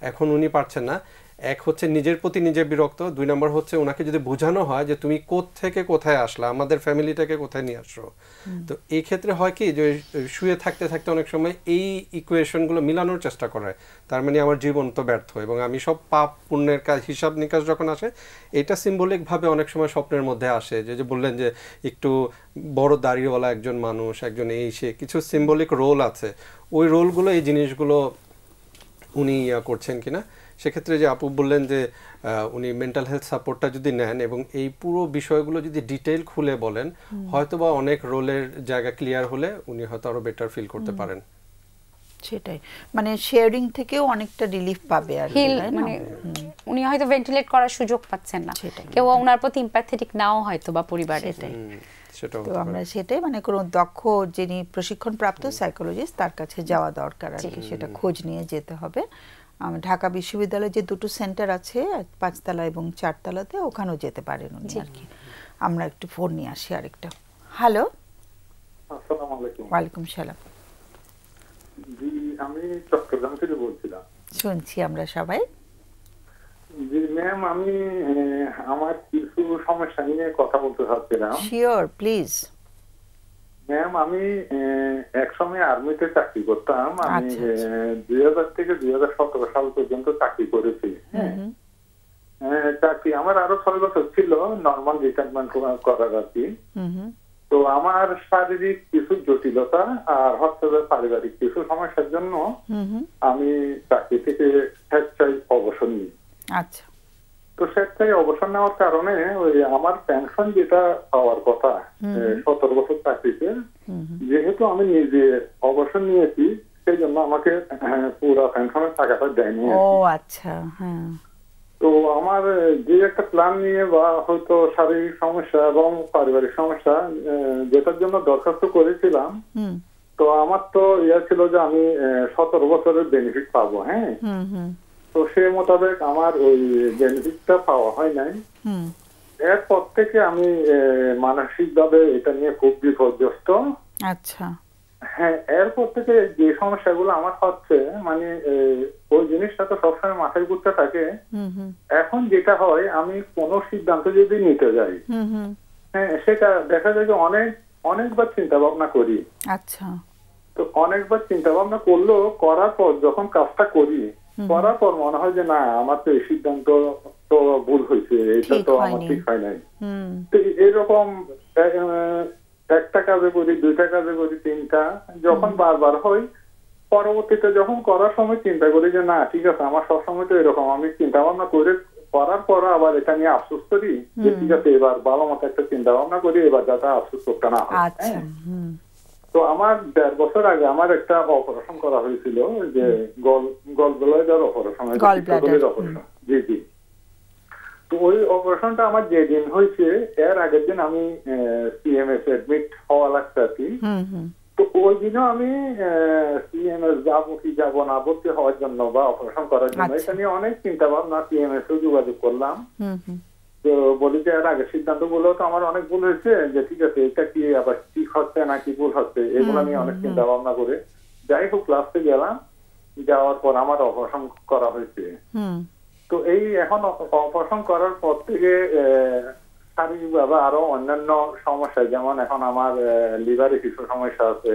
এখন উনি পারছেন না। এক হচ্ছে নিজের প্রতি নিজে বিরক্ত, 2 নম্বর হচ্ছে ওনাকে যদি বোঝানো হয় যে তুমি থেকে কোথায় আসলা, আমাদের ফ্যামিলিটাকে কোথায় নিয়ে আসছো। তো এই ক্ষেত্রে হয় কি যে শুয়ে থাকতে থাকতে অনেক সময় এই ইকুয়েশনগুলো মিলানোর চেষ্টা করে, তার মানে আমার জীবন তো ব্যর্থ এবং আমি সব পাপ পুণ্যের কাজ হিসাব নিকাশ যখন আসে, এটা সিম্বলিকভাবে অনেক সময় স্বপ্নের মধ্যে আসে। যে বললেন যে একটু বড় দাড়িওয়ালা একজন মানুষ, একজন এই সে কিছু সিম্বলিক রোল আছে, ওই রোলগুলো এই জিনিসগুলো উনি করছেন কিনা। সেক্ষেত্রে যে আপু বললেন যে উনি মেন্টাল হেলথ সাপোর্টটা যদি নেন এবং এই পুরো বিষয়গুলো যদি ডিটেইল খুলে বলেন, হয়তোবা অনেক রোলের জায়গা ক্লিয়ার হলে উনি হয়তো আরো বেটার ফিল করতে পারেন। সেটাই, মানে শেয়ারিং থেকেও অনেকটা রিলিফ পাবে আর মানে উনি হয়তো ভেন্টিলেট করার সুযোগ পাচ্ছেন না, কেউ ওনার প্রতি এমপ্যাথেটিক নাও হয়তো বা পরিবারে। তো আমরা সেটাই মানে কোনো দক্ষ যিনি প্রশিক্ষণ প্রাপ্ত সাইকোলজিস্ট তার কাছে যাওয়া দরকার আর কি, সেটা খোঁজ নিয়ে যেতে হবে। ঢাকা বিশ্ববিদ্যালয়ে যে 2টো সেন্টার আছে 5 তলা এবং 4 তলাতে, ওখানেও যেতে পারেন উনি আর কি। আমরা একটু ফোন নিয়ে আসি আরেকটা। হ্যালো, আসসালামু আলাইকুম। ওয়ালাইকুম সালাম। জি, আমি চট্টগ্রাম থেকে বলছিলাম। শুনছি আমরা সবাই। জি ম্যাম, আমি আমার কিছু সমস্যা নিয়ে কথা বলতে চাচ্ছিলাম। Sure, please. ম্যাম, আমি এক সময় আর্মিতে চাকরি করতাম। আমি 2000 থেকে 2017 সাল পর্যন্ত চাকরি করেছি। চাকরি আমার আরো 6 বছর ছিল নর্মাল রিটায়ারমেন্ট করার আর কি। তো আমার শারীরিক কিছু জটিলতা আর হচ্ছে পারিবারিক কিছু সমস্যার জন্য আমি চাকরি থেকে স্বেচ্ছায় অবসর নিই। আচ্ছা। তো স্বেচ্ছায় অবসর নেওয়ার কারণে ওই আমার পেনশন যেটা পাওয়ার কথা 17 বছর চাকরিতে, যেহেতু আমি নিজে অবসর নিয়েছি সেই জন্য আমাকে পুরো পেনশনের টাকাটা দেয়নি। ও আচ্ছা, হ্যাঁ। তো আমার যে একটা প্ল্যান নিয়ে বা হয়তো শারীরিক সমস্যা এবং পারিবারিক সমস্যা যেটার জন্য দরখাস্ত করেছিলাম, তো আমার তো ইয়া ছিল যে আমি 17 বছরের বেনিফিট পাবো। হ্যাঁ, তো সে মোতাবেক আমার ওই বেনিফিটটা পাওয়া হয় নাই। এরপর থেকে আমি মানসিক ভাবে এটা নিয়ে খুব বিপর্যস্ত। আচ্ছা। হ্যাঁ, এরপর থেকে যে সমস্যাগুলো আমার হচ্ছে, মানে ওই জিনিসটা তো সবসময় মাথায় ঘুরতে থাকে। এখন যেটা হয়, আমি কোনো সিদ্ধান্ত যদি নিতে যাই, হ্যাঁ, সেটা দেখা যায় যে অনেকবার চিন্তা ভাবনা করি। আচ্ছা। তো অনেকবার চিন্তা ভাবনা করলো, করার পর যখন কাজটা করি, করার পর মনে হয় যে না, আমার তো এই সিদ্ধান্ত তো ভুল হয়েছে, এটা তো আমার ঠিক হয় নাই। তো এরকম একটা কাজে করি, দুইটা কাজে করি, তিনটা, যখন বারবার হয়, পরবর্তীতে যখন করার সময় চিন্তা করি যে না ঠিক আছে, আমার সবসময় তো এরকম, আমি চিন্তা ভাবনা করে করার পর আবার এটা নিয়ে আফসোস করি যে ঠিক আছে, এবার ভালো মতো একটা চিন্তা ভাবনা করি, এবার যাতে আফসোস করতে না হয়। তো আমার 1.5 বছর আগে আমার একটা অপারেশন করা হয়েছিল, যে গল ব্লাডার অপারেশন। জি জি। তো ওই অপারেশনটা আমার যেদিন হয়েছে এর আগের দিন আমি সিএমএস এডমিট হওয়া লাগছে আর কি। তো ওই দিনও আমি সিএমএস যাবো কি যাবো না ভর্তি হওয়ার জন্য বা অপারেশন করার জন্য এটা নিয়ে অনেক চিন্তা ভাবনা সিএমএস এও যোগাযোগ করলাম। তো বলি যে এর আগে সিদ্ধান্ত গুলো তো আমার অনেক ভুল হয়েছে, যে ঠিক আছে এটা কি আবার ঠিক হচ্ছে নাকি ভুল হচ্ছে, এগুলো নিয়ে অনেক চিন্তা ভাবনা করে যাই হোক লাস্টে গেলাম। যাওয়ার পর আমার অপারেশন করা হয়েছে। তো এই এখন অপারেশন করার পর থেকে শারীরিকভাবে আরো অন্যান্য সমস্যা, যেমন এখন আমার লিভারে কিছু সমস্যা আছে,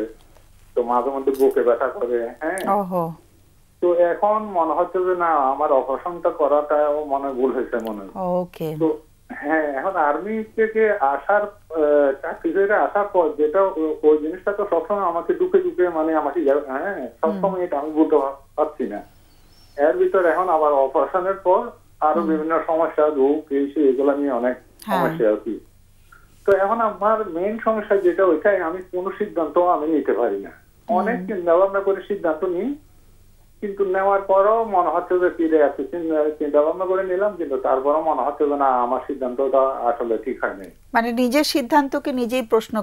তো মাঝে মধ্যে বুকে ব্যথা করে। হ্যাঁ, তো এখন মনে হচ্ছে যে না, আমার অপারেশনটা করাটাও মনে ভুল হয়েছে মনে হয়। তো হ্যাঁ, এখন আর্মি থেকে আসার চাকরি থেকে আসার পর যেটা ওই জিনিসটা তো সবসময় আমাকে ঢুকে মানে আমাকে সবসময় এটা আমি বলতে পারছি না। এর ভিতর এখন আবার অপারেশনের পর আরো বিভিন্ন সমস্যা, রোগ এগুলা নিয়ে অনেক সমস্যা আর কি। তো এখন আমার মেইন সমস্যা যেটা, ওইটাই আমি কোনো সিদ্ধান্ত আমি নিতে পারি না। অনেক চিন্তা ভাবনা করে সিদ্ধান্ত নিই, কিন্তু নেওয়ার পরও মনে হচ্ছে যে ফিরে আসছে, চিন্তা ভাবনা করে নিলাম, কিন্তু তারপরও মনে হচ্ছে যে না, আমার সিদ্ধান্তটা আসলে ঠিক হয়নি। মানে নিজের সিদ্ধান্তকে নিজেই প্রশ্ন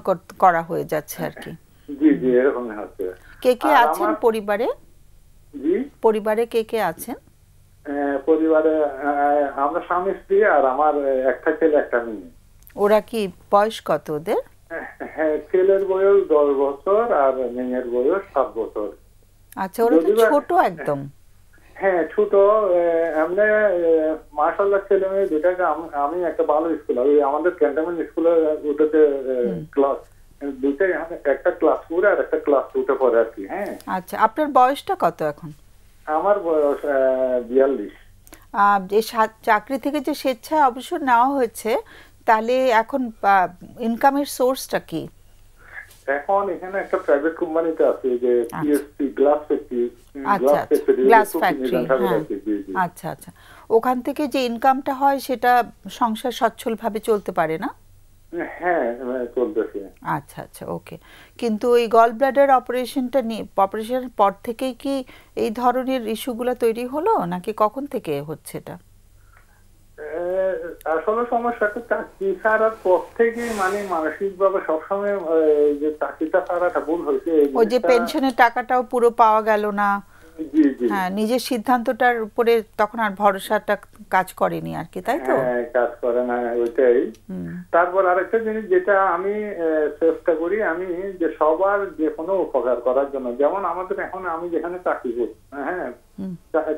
করা হয়ে যাচ্ছে আর কি। জি জি, এরকমই হচ্ছে। কে কে আছেন পরিবারে? জি, পরিবারে কে কে আছেন? পরিবারে আমরা স্বামী স্ত্রী আর আমার একটা ছেলে একটা মেয়ে। ওরা কি বয়স কত ওদের? হ্যাঁ, ছেলের বয়স 10 বছর আর মেয়ের বয়স 7 বছর। আচ্ছা, ওরা তো ছোট একদম। হ্যাঁ, ছোট। এমনি মাশাআল্লাহ ছেলে মেয়ে দুটাকে আমি একটা ভালো স্কুল, আমাদের ক্যান্টনমেন্ট স্কুলে উঠেছে ক্লাস দুইটাই, একটা ক্লাস 4 আর একটা ক্লাস 2 পড়ে আর কি। হ্যাঁ। আচ্ছা, আপনার বয়সটা কত এখন? আমার বয়স 42। যে চাকরি থেকে যে স্বেচ্ছায় অবসর নেওয়া হয়েছে, তাহলে এখন ইনকামের সোর্সটা কি? এখন এখানে একটা প্রাইভেট কোম্পানিতে আছে, যে PSC glass factory. Glass factory. আচ্ছা আচ্ছা, ওখান থেকে যে ইনকামটা হয় সেটা সংসার সচ্ছলভাবে চলতে পারে না? হ্যাঁ, চলতেছে। আচ্ছা আচ্ছা, ওকে। কিন্তু ওই গল ব্লাডার অপারেশনের পর থেকেই কি এই ধরনের ইস্যুগুলো তৈরি হলো, নাকি কখন থেকে হচ্ছে এটা? আসলে সমস্যাটা চাকরি ছাড়ার পর থেকে, মানে মানসিকভাবে সবসময় যে চাকরিটা ছাড়াটা ভুল হয়েছে। ওই যে পেনশনের টাকাটাও পুরো পাওয়া গেল না। হ্যাঁ, নিজের সিদ্ধান্তটার উপরে তখন আর ভরসাটা কাজ করেনি আর কি, তাই তো? হ্যাঁ, কাজ করে না, ওইটাই। তারপর আরেকটা জিনিস যেটা আমি চেষ্টা করি, আমি যে সবার যে কোনো উপকার করার জন্য, যেমন আমাদের এখন আমি যেখানে চাকরি করি, হ্যাঁ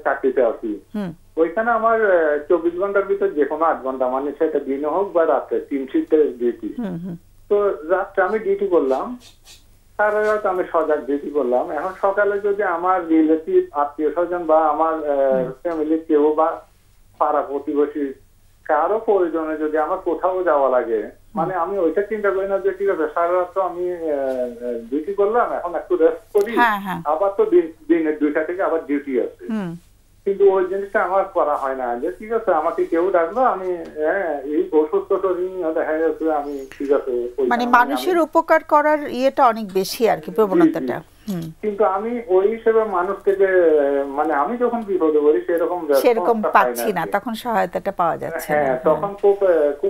চাকরিতে আছি, ওইখানে আমার 24 ঘন্টার ভিতর যে কোনো 8 ঘন্টা, মানে সেটা দিনে হোক বা রাতে, 3 শিফটের ডিউটি। তো রাত্রে আমি ডিউটি করলাম, সারা রাত আমি সজাগ ডিউটি করলাম। এখন সকালে যদি আমার রিলেটিভ, আত্মীয় স্বজন বা আমার ফ্যামিলির কেউ বা পাড়া প্রতিবেশী কারো প্রয়োজনে যদি আমার কোথাও যাওয়া লাগে, মানে আমি ওইটা চিন্তা করি না যে ঠিক আছে সারা রাত তো আমি ডিউটি করলাম, এখন একটু রেস্ট করি, আবার তো দিনের 2টা থেকে আবার ডিউটি আছে। কিন্তু ওই জিনিসটা আমার করা হয় না, যে ঠিক আছে আমাকে কেউ ডাকলো, আমি এই অসুস্থ দেখা যাচ্ছে আমি ঠিক আছে, মানে মানুষের উপকার করার ইয়েটা অনেক বেশি আর কি, প্রবণতাটা। কিন্তু আমি ওই হিসেবে মানুষ থেকে, মানে আমি যখন বিপদে পড়ি সেরকম পাচ্ছি না, তখন সহায়তাটা পাওয়া যাচ্ছে না। হ্যাঁ, তখন খুব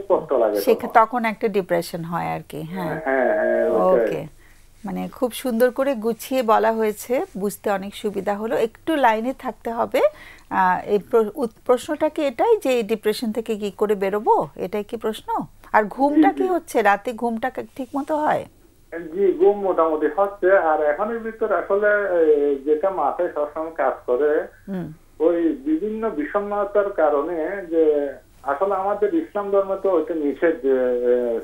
কষ্ট লাগে, তখন একটা ডিপ্রেশন হয় আর কি। হ্যাঁ, ওকে। মানে খুব সুন্দর করে গুছিয়ে বলা হয়েছে, বুঝতে অনেক সুবিধা হলো। একটু লাইনে থাকতে হবে। এই প্রশ্নটা কি এটাই যে ডিপ্রেশন থেকে কি করে বেরোবো, এটাই কি প্রশ্ন? আর ঘুমটা কি হচ্ছে, রাতে ঘুমটা ঠিক মতো হয়? জি, ঘুম মোটামুটি হচ্ছে। আর এখনের ভিতর আসলে যেটা মাথায় সবসময় কাজ করে, ওই বিভিন্ন বিষণ্ণতার কারণে, যে আসলে আসলে আমাদের ইসলাম ধর্মে তো ওইটা নিষেধ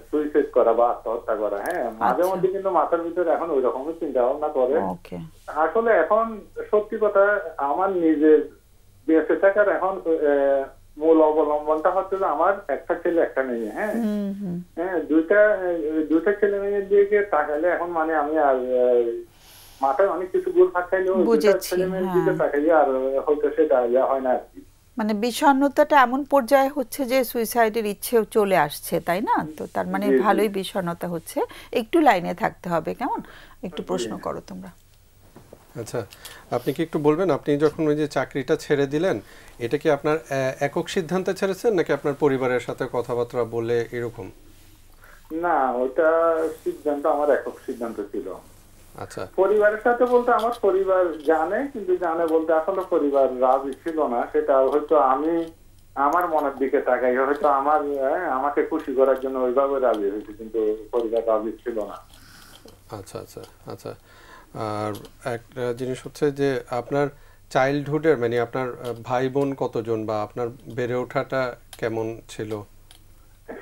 সুইসাইড করা বা আত্মহত্যা করা। হ্যাঁ, মাঝে মধ্যে কিন্তু মাথার ভিতরে এখন ওই রকমই চিন্তা ভাবনা করে। আসলে এখন সত্যি কথা আমার নিজের বেঁচে থাকার এখন মূল অবলম্বনটা হচ্ছে যে আমার একটা ছেলে একটা মেয়ে। হ্যাঁ হ্যাঁ, দুইটা ছেলে মেয়ের দিকে তাকাইলে এখন মানে আমি আর মাথায় অনেক কিছু গুল ফাঁকাইলেও ছেলে মেয়ের দিকে তাকাইলে আর হয়তো সেটা হয় না আর কি। মানে বিষণ্ণতাটা এমন পর্যায়ে হচ্ছে যে সুইসাইডের ইচ্ছেও চলে আসছে, তাই না? তো তার মানে ভালোই বিষণ্ণতা হচ্ছে। একটু লাইনে থাকতে হবে, কেমন? একটু প্রশ্ন করো তোমরা। আচ্ছা, আপনি কি একটু বলবেন, আপনি যখন ওই যে চাকরিটা ছেড়ে দিলেন, এটা কি আপনার একক সিদ্ধান্তে ছেড়েছেন নাকি আপনার পরিবারের সাথে কথাবার্তা বলে এরকম? না, ওটা সিদ্ধান্ত আমার একক সিদ্ধান্ত ছিল। আচ্ছা, পরিবারের সাথে বলতে আমার পরিবার জানে, কিন্তু জানে বলতে আসলে পরিবার রাজি ছিল না। সেটা হয়তো আমি আমার মনের দিকে তাকাই, হয়তো আমাকে খুশি করার জন্য ওইভাবে রাজি হয়েছে, কিন্তু পরিবার রাজি ছিল না। আচ্ছা আচ্ছা আচ্ছা। আর একটা জিনিস হচ্ছে যে আপনার চাইল্ডহুডের মানে আপনার ভাই বোন কতজন বা আপনার বেড়ে ওঠাটা কেমন ছিল?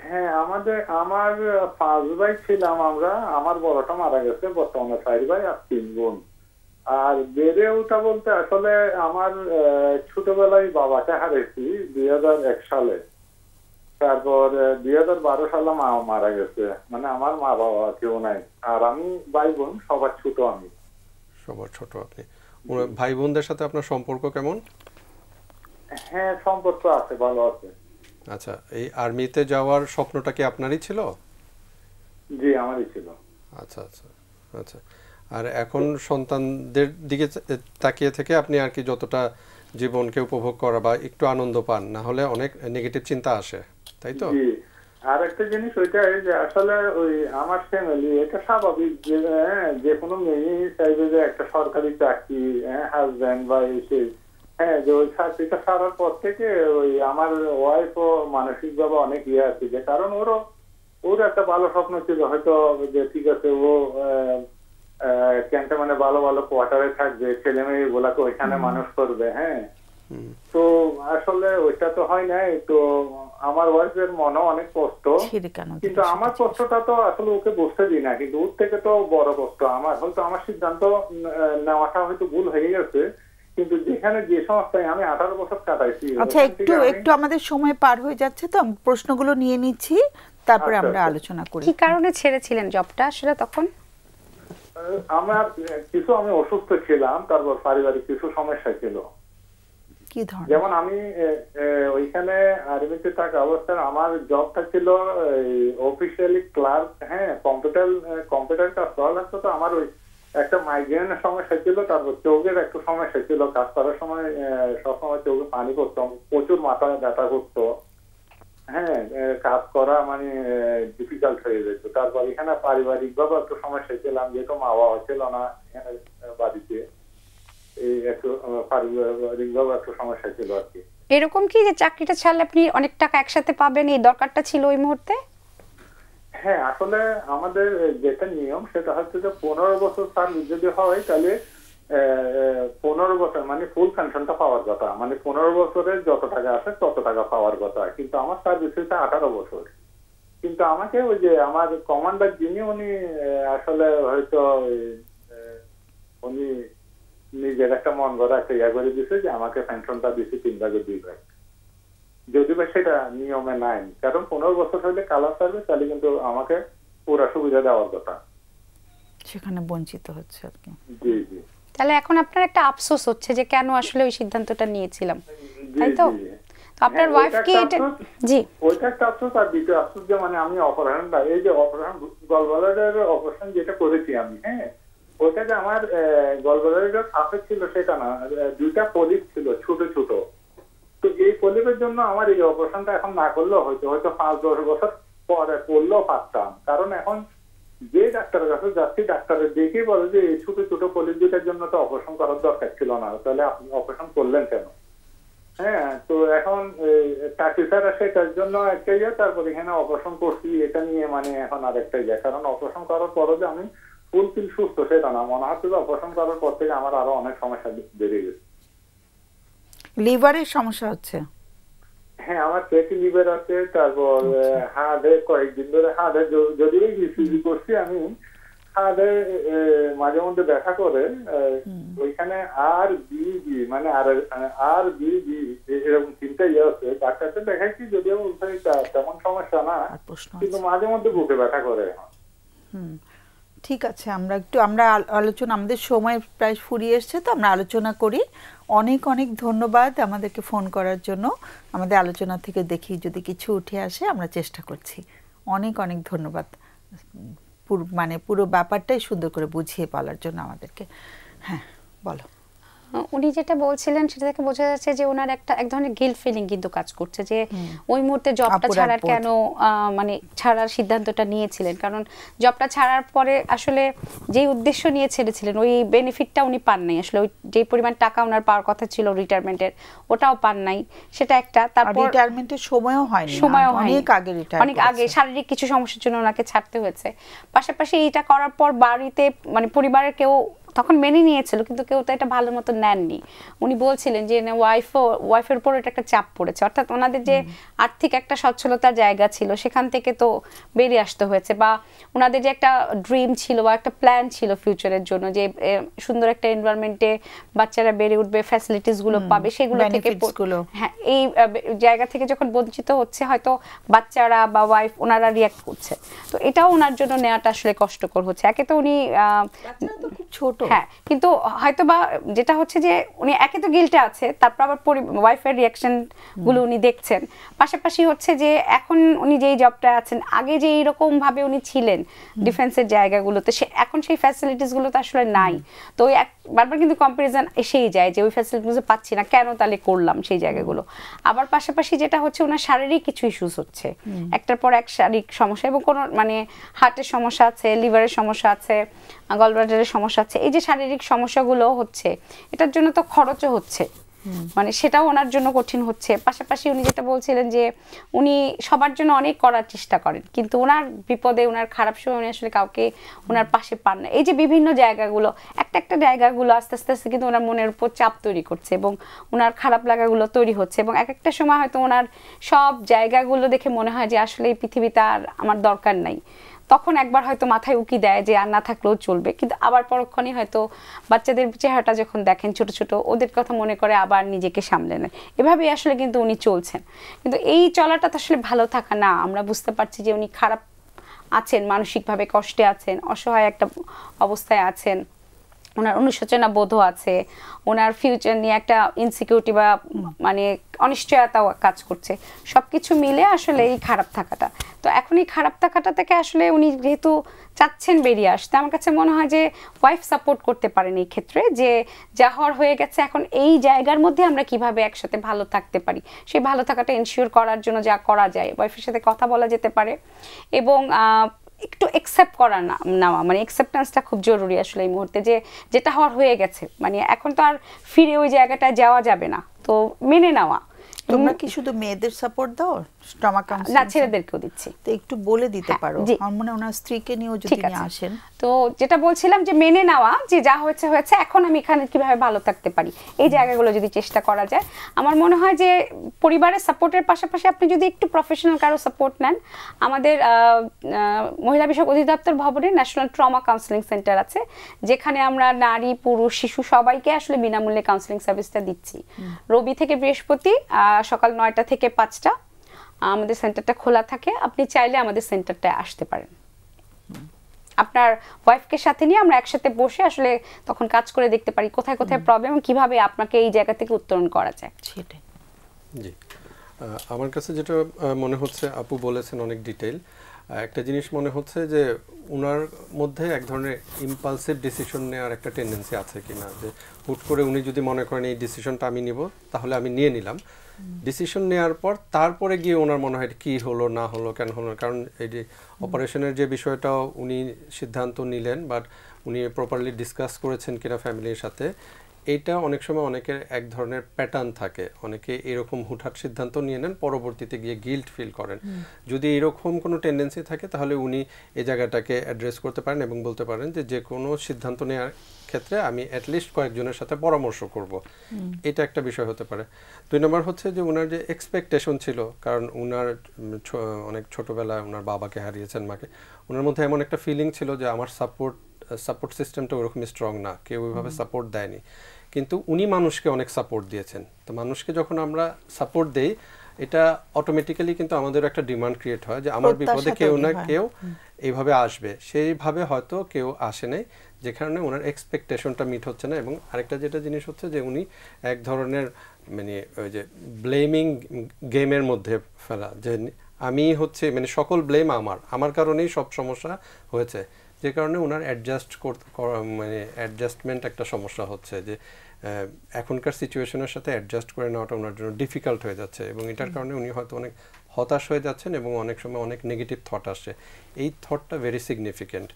হ্যাঁ, আমার 5 ভাই ছিলাম আমরা। আমার বড়টা মারা গেছে, বর্তমানে 4 ভাই আর 3 বোন। আর বেড়ে ওঠা বলতে আসলে আমার ছোটবেলায় বাবাকে হারিয়েছি 2001 সালে। তারপর 2012 সালে মা মারা গেছে, মানে আমার মা বাবা কেউ নাই। আর আমি ভাই বোন সবার ছোট, আমি সবার ছোট। আপনি ভাই বোনদের সাথে আপনার সম্পর্ক কেমন? হ্যাঁ, সম্পর্ক আছে, ভালো আছে। আচ্ছা, এই আর্মিতে যাওয়ার স্বপ্নটা কি আপনারই ছিল? জি, আমারই ছিল। আচ্ছা আচ্ছা আচ্ছা। আর এখন সন্তানদের দিকে তাকিয়ে থেকে আপনি আর কি যতটা জীবনকে উপভোগ করা বা একটু আনন্দ পান, না হলে অনেক নেগেটিভ চিন্তা আসে, তাই তো? জি, আর একটা জিনিস ওইটাই যে আসলে ওই আমার ফ্যামিলি, এটা স্বাভাবিক যে কোনো মেয়ে চাইবে যে একটা সরকারি চাকরি, হাজবেন্ড বা এসে যে ওই চাকরিটা ছাড়ার পর থেকে ওই আমার ওয়াইফও মানসিক ভাবে অনেক আছে, যে কারণ ওর একটা ভালো স্বপ্ন ছিল হয়তো যে ঠিক আছে ও ক্যান্টনমেন্টে ভালো ভালো কোয়ার্টারে থাকবে, ছেলে মেয়ে গুলাকে ওইখানে মানুষ করবে। হ্যাঁ, তো আসলে ওইটা তো হয় নাই। তো আমার ওয়াইফের মনে অনেক কষ্ট, কিন্তু আমার কষ্টটা তো আসলে ওকে বুঝতে দিই না, কিন্তু ওর থেকে তো বড় কষ্ট আমার। হয়তো আমার সিদ্ধান্ত নেওয়াটা হয়তো ভুল হয়ে গেছে, কিন্তু যেখানে যে সংস্থায় আমি 18 বছর কাটাইছি। আচ্ছা, একটু আমাদের সময় পার হয়ে যাচ্ছে, তো প্রশ্নগুলো নিয়ে নিচ্ছি, তারপরে আমরা আলোচনা করি। কি কারণে ছেড়েছিলেন জবটা আসলে তখন? আমার আমি অসুস্থ ছিলাম, তারপর পারিবারিক কিছু সমস্যা ছিল। কি ধরনের? যেমন আমি ওইখানে আর্মিতে থাকা অবস্থায় আমার জবটা ছিল অফিসিয়ালি ক্লার্ক। হ্যাঁ, কম্পিউটার কাজ করা লাগতো। তো আমার ওই একটা মাইগ্রেনের সমস্যা ছিল, তারপর চোখের একটু সমস্যা ছিল। কাজ করার সময় সবসময় চোখে পানি পড়তাম, প্রচুর মাথা ব্যথা করতো। হ্যাঁ, কাজ করা মানে ডিফিকাল্ট হয়ে যেত। তারপর এখানে পারিবারিক ভাবে একটু সমস্যা ছিলাম, যেহেতু মা বাবা ছিল না বাড়িতে, এই একটু পারিবারিক ভাবে একটু সমস্যা ছিল আর কি। এরকম কি যে চাকরিটা ছাড়লে আপনি অনেক টাকা একসাথে পাবেন, এই দরকারটা ছিল ওই মুহূর্তে? হ্যাঁ, আসলে আমাদের যেটা নিয়ম সেটা হচ্ছে যে 15 বছর সার্ভিস যদি হয় তাহলে 15 বছর মানে ফুল পেনশনটা পাওয়ার কথা, মানে 15 বছরে যত টাকা আসে তত টাকা পাওয়ার কথা। কিন্তু আমার সার্ভিস হচ্ছে 18 বছর। কিন্তু আমাকে ওই যে আমার কমান্ডার যিনি, উনি আসলে হয়তো উনি নিজের একটা মন গড়া একটা ইয়া করে দিচ্ছে যে আমাকে পেনশনটা দিচ্ছে 3 ভাগে 2 ভাগ, যদি বা সেটা নিয়মে নাই। কারণ 15 বছর হলে কালার সার্ভিস, তাহলে কিন্তু আমাকে পুরো সুবিধা দেওয়ার কথা, সেখানে বঞ্চিত হচ্ছে আর কি। জি জি। তাহলে এখন আপনার একটা আফসোস হচ্ছে যে কেন আসলে ওই সিদ্ধান্তটা নিয়েছিলাম, তাই তো? আপনার ওয়াইফ কি এটা? জি, ওইটা একটা আফসোস। আর দ্বিতীয় আফসোস যে মানে আমি অপারেশনটা, এই যে অপারেশন গলব্লাডারের অপারেশন যেটা করেছি আমি, হ্যাঁ, ওইটা যে আমার গলব্লাডারের সাফে ছিল সেটা না, 2টা পলিপ ছিল ছোট ছোট। তো এই পলিপের জন্য আমার এই অপারেশনটা এখন না করলেও হয়তো 5-10 বছর পরে করলেও পারতাম। কারণ এখন যে ডাক্তারের কাছে যাচ্ছি, ডাক্তারের দেখেই বলে যে এই ছোট ছোট পলিপ দুটার জন্য তো অপারেশন করার দরকার ছিল না, তাহলে আপনি অপারেশন করলেন কেন? হ্যাঁ, তো এখন চাকরি ছাড়া সেটার জন্য একটা ইয়ে, তারপর এখানে অপারেশন করছি, এটা নিয়ে মানে এখন আরেকটা ইয়ে। কারণ অপারেশন করার পরও যে আমি ফুলফিল সুস্থ সেটা না, মনে হচ্ছে যে অপারেশন করার পর থেকে আমার আরো অনেক সমস্যা বেড়ে গেছে। লিভারের সমস্যা হচ্ছে? হ্যাঁ আমার ফ্যাটি লিভার আছে, তারপর হার্টে কয়েকদিন ধরে হার্টে যদিও ইসিজি করছি আমি, হার্টে মাঝে মধ্যে ব্যথা করে ওইখানে আর বিবি মানে আর বিবি এরকম চিন্তা আছে। ডাক্তারকে দেখাইছি যদিও তেমন সমস্যা না, কিন্তু মাঝে মধ্যে বুকে ব্যথা করে। ঠিক আছে, আমরা আলোচনা, আমাদের সময় প্রায় ফুরিয়ে এসছে, তো আমরা আলোচনা করি। অনেক অনেক ধন্যবাদ আমাদেরকে ফোন করার জন্য। আমাদের আলোচনা থেকে দেখি যদি কিছু উঠে আসে আমরা চেষ্টা করছি। অনেক অনেক ধন্যবাদ পুরো ব্যাপারটাই সুন্দর করে বুঝিয়ে বলার জন্য আমাদেরকে। হ্যাঁ বলো। উনি যেটা বলছিলেন সেটা থেকে বোঝা যাচ্ছে যে ওনার এক ধরনের গিল্ট ফিলিং কিন্তু কাজ করছে, যে ওই মুহূর্তে জবটা ছাড়ার কেন মানে ছাড়ার সিদ্ধান্তটা নিয়েছিলেন। কারণ জবটা ছাড়ার পরে আসলে যে উদ্দেশ্য নিয়ে ছেড়েছিলেন ওই বেনিফিটটা উনি পান নাই। আসলে ওই যে পরিমাণ টাকা ওনার পাওয়ার কথা ছিল রিটায়ারমেন্টের, ওটাও পান নাই, সেটা একটা। তারপর রিটায়ারমেন্টের সময়ও হয়নি, অনেক আগে শারীরিক কিছু সমস্যার জন্য ওনাকে ছাড়তে হয়েছে। পাশাপাশি এইটা করার পর বাড়িতে মানে পরিবারের কেউ তখন মেনে নিয়েছিল, কিন্তু কেউ তো এটা ভালো মতো নেননি। উনি বলছিলেন যে ওয়াইফের উপর এটা একটা চাপ পড়েছে, অর্থাৎ ওনাদের যে আর্থিক একটা সচ্ছলতার জায়গা ছিল সেখান থেকে তো বেরিয়ে আসতে হয়েছে, বা ওনাদের যে একটা ড্রিম ছিল বা একটা প্ল্যান ছিল ফিউচারের জন্য, যে সুন্দর একটা এনভায়রনমেন্টে বাচ্চারা বেড়ে উঠবে, ফ্যাসিলিটিস গুলো পাবে, সেগুলো থেকে হ্যাঁ এই জায়গা থেকে যখন বঞ্চিত হচ্ছে হয়তো বাচ্চারা বা ওয়াইফ ওনারা রিয়াক্ট করছে। তো এটাও ওনার জন্য নেওয়াটা আসলে কষ্টকর হচ্ছে। একে তো উনি ছোট, হ্যাঁ, কিন্তু হয়তো বা যেটা হচ্ছে যে উনি একে তো গিল্টে আছে, তারপর আবার ওয়াইফের রিয়াকশন গুলো উনি দেখছেন। পাশাপাশি হচ্ছে যে এখন উনি যেই জবটা আছেন, আগে যে এইরকম ভাবে উনি ছিলেন ডিফেন্সের জায়গাগুলোতে, এখন সেই ফ্যাসিলিটিস গুলো তো আসলে নাই। তো বারবার কিন্তু কম্পারিজন এসেই যায় যে ওই ফ্যাসিলিটিস পাচ্ছি না, কেন তাহলে করলাম সেই জায়গাগুলো। আবার পাশাপাশি যেটা হচ্ছে ওনার শারীরিক কিছু ইস্যুস হচ্ছে, একটার পর এক শারীরিক সমস্যা, এবং কোনো মানে হার্টের সমস্যা আছে, লিভারের সমস্যা আছে, গলব্লাডারের সমস্যা আছে। এই যে শারীরিক সমস্যাগুলো হচ্ছে, এটার জন্য তো খরচও হচ্ছে, মানে সেটাও ওনার জন্য কঠিন হচ্ছে। পাশাপাশি উনি যেটা বলছিলেন যে উনি সবার জন্য অনেক করার চেষ্টা করেন, কিন্তু ওনার বিপদে, ওনার খারাপ সময় উনি আসলে কাউকে ওনার পাশে পান না। এই যে বিভিন্ন জায়গাগুলো, একটা জায়গাগুলো আস্তে আস্তে কিন্তু ওনার মনের উপর চাপ তৈরি করছে, এবং ওনার খারাপ লাগাগুলো তৈরি হচ্ছে, এবং একটা সময় হয়তো ওনার সব জায়গাগুলো দেখে মনে হয় যে আসলে এই পৃথিবীতে আর আমার দরকার নাই। তখন একবার হয়তো মাথায় উকি দেয় যে আর না থাকলেও চলবে, কিন্তু আবার পরক্ষণে হয়তো বাচ্চাদের চেহারাটা যখন দেখেন ছোট ছোট, ওদের কথা মনে করে আবার নিজেকে সামলে নেন। এভাবেই আসলে কিন্তু উনি চলছেন। কিন্তু এই চলাটা তো আসলে ভালো থাকা না। আমরা বুঝতে পারছি যে উনি খারাপ আছেন, মানসিকভাবে কষ্টে আছেন, অসহায় একটা অবস্থায় আছেন, ওনার অনুশোচনা বোধও আছে, ওনার ফিউচার নিয়ে একটা ইনসিকিউরিটি বা মানে অনিশ্চয়তাও কাজ করছে। সবকিছু মিলে আসলে এই খারাপ থাকাটা, তো এখন এই খারাপ থাকাটা থেকে আসলে উনি যেহেতু চাচ্ছেন বেরিয়ে আসতে, আমার কাছে মনে হয় যে ওয়াইফ সাপোর্ট করতে পারেন এই ক্ষেত্রে, যে যা হওয়ার হয়ে গেছে, এখন এই জায়গার মধ্যে আমরা কিভাবে একসাথে ভালো থাকতে পারি, সেই ভালো থাকাটা এনশিওর করার জন্য যা করা যায়, ওয়াইফের সাথে কথা বলা যেতে পারে, এবং একটু অ্যাকসেপ্ট করা নেওয়া, মানে অ্যাকসেপ্টেন্সটা খুব জরুরি আসলে এই মুহূর্তে, যে যেটা হওয়ার হয়ে গেছে, মানে এখন তো আর ফিরে ওই জায়গাটায় যাওয়া যাবে না, তো মেনে নেওয়া। তোমরা কি শুধু মেয়েদের সাপোর্ট দাও ট্রমা কাউন্সেলিং? না, ছেলেদেরকেও দিচ্ছি। তো একটু বলে দিতে পারো, আমার মনে হয় ওনার স্ত্রীকে নিয়েও যদি আসেন। তো যেটা বলছিলাম যে মেনে নেওয়া, যে যা হয়েছে হয়েছে, এখন আমি এখানে কিভাবে ভালো থাকতে পারি, এই জায়গাগুলো যদি চেষ্টা করা যায়, আমার মনে হয় যে পরিবারের সাপোর্টের পাশাপাশি আপনি যদি একটু প্রফেশনাল কারো সাপোর্ট নেন, আমাদের মহিলা বিষয়ক অধিদপ্তর ভবনে ন্যাশনাল ট্রমা কাউন্সেলিং সেন্টার আছে, যেখানে আমরা নারী, পুরুষ, শিশু সবাইকে আসলে বিনামূল্যে কাউন্সেলিং সার্ভিসটা দিচ্ছি। রবি থেকে বৃহস্পতি সকাল 9টা থেকে 5টা আমাদের সেন্টারটা খোলা থাকে। আপনি চাইলে আমাদের সেন্টারটায় আসতে পারেন। আপনার ওয়াইফকে সাথে নিয়ে আমরা একসাথে বসে আসলে তখন কাজ করে দেখতে পারি কোথায় কোথায় প্রবলেম, কিভাবে আপনাকে এই জায়গা থেকে উত্তরণ করা যায়। সেটাই। জি, আমার কাছে যেটা মনে হচ্ছে, আপু বলেছেন অনেক ডিটেইল, একটা জিনিস মনে হচ্ছে যে উনার মধ্যে এক ধরনের ইম্পালসিভ ডিসিশন নেওয়ার একটা টেন্ডেন্সি আছে কিনা, যে হুট করে উনি যদি মনে করেন এই ডিসিশনটা আমি নিব, তাহলে আমি নিয়ে নিলাম। ডিসিশন নেওয়ার পর তারপরে গিয়ে ওনার মনে হয় কি হলো না হলো, কেন হলো, কারণ এই যে অপারেশনের যে বিষয়টাও উনি সিদ্ধান্ত নিলেন, বাট উনি প্রপারলি ডিসকাস করেছেন কিনা ফ্যামিলির সাথে, এটা অনেক সময় অনেকের এক ধরনের প্যাটার্ন থাকে, অনেকে এরকম হুটহাট সিদ্ধান্ত নিয়ে নেন, পরবর্তীতে গিয়ে গিল্ট ফিল করেন। যদি এরকম কোনো টেন্ডেন্সি থাকে তাহলে উনি এই জায়গাটাকে অ্যাড্রেস করতে পারেন এবং বলতে পারেন যে যে কোনো সিদ্ধান্ত নেওয়ার ক্ষেত্রে আমি অ্যাটলিস্ট কয়েকজনের সাথে পরামর্শ করব, এটা একটা বিষয় হতে পারে। 2 নম্বর হচ্ছে যে ওনার যে এক্সপেকটেশন ছিল, কারণ ওনার অনেক ছোটবেলায় ওনার বাবাকে হারিয়েছেন, মাকে, ওনার মধ্যে এমন একটা ফিলিং ছিল যে আমার সাপোর্ট সিস্টেমটা ওরকমই স্ট্রং না, কেউ ওইভাবে সাপোর্ট দেয়নি, কিন্তু উনি মানুষকে অনেক সাপোর্ট দিয়েছেন। তো মানুষকে যখন আমরা সাপোর্ট দেই এটা অটোমেটিক্যালি কিন্তু আমাদের একটা ডিমান্ড ক্রিয়েট হয় যে আমার বিপদে কেউ না কেউ এইভাবে আসবে। সেইভাবে হয়তো কেউ আসে নাই, যে কারণে ওনার এক্সপেকটেশনটা মিট হচ্ছে না। এবং আরেকটা যেটা জিনিস হচ্ছে যে উনি এক ধরনের মানে ওই যে ব্লেমিং গেমের মধ্যে ফেলা, যে আমি হচ্ছে মানে সকল ব্লেম আমার কারণেই সব সমস্যা হয়েছে, যে কারণে ওনার মানে অ্যাডজাস্টমেন্ট একটা সমস্যা হচ্ছে, যে এখনকার সিচুয়েশনের সাথে অ্যাডজাস্ট করে নেওয়াটা ওনার জন্য ডিফিকাল্ট হয়ে যাচ্ছে এবং এটার কারণে উনি হয়তো অনেক হতাশ হয়ে যাচ্ছেন এবং অনেক সময় অনেক নেগেটিভ থট আসছে। এই থটটা ভেরি সিগনিফিকেন্ট।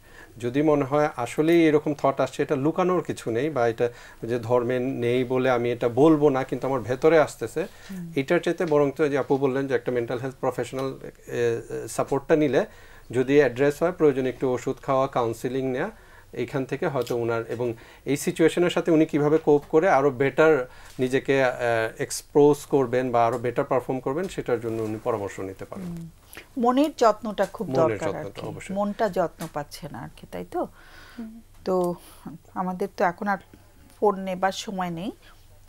যদি মনে হয় আসলেই এরকম থট আসছে, এটা লুকানোর কিছু নেই বা এটা যে ধর্মে নেই বলে আমি এটা বলবো না, কিন্তু আমার ভেতরে আসতেছে, এটার চাইতে বরং তো যে আপু বললেন যে একটা মেন্টাল হেলথ প্রফেশনাল সাপোর্টটা নিলে যদি অ্যাড্রেস হয়, প্রয়োজনে একটু ওষুধ খাওয়া, কাউন্সিলিং নেওয়া, এইখান থেকে হয়তো ওনার এবং এই সিচুয়েশনের সাথে উনি কিভাবে কোপ করে আরও বেটার নিজেকে এক্সপোজ করবেন বা আরও বেটার পারফর্ম করবেন, সেটার জন্য উনি পরামর্শ নিতে পারেন। মনের যত্নটা খুব দরকার, মনটা যত্ন পাচ্ছে না আর কি, তাই তো? তো আমাদের তো এখন আর ফোন নেবার সময় নেই।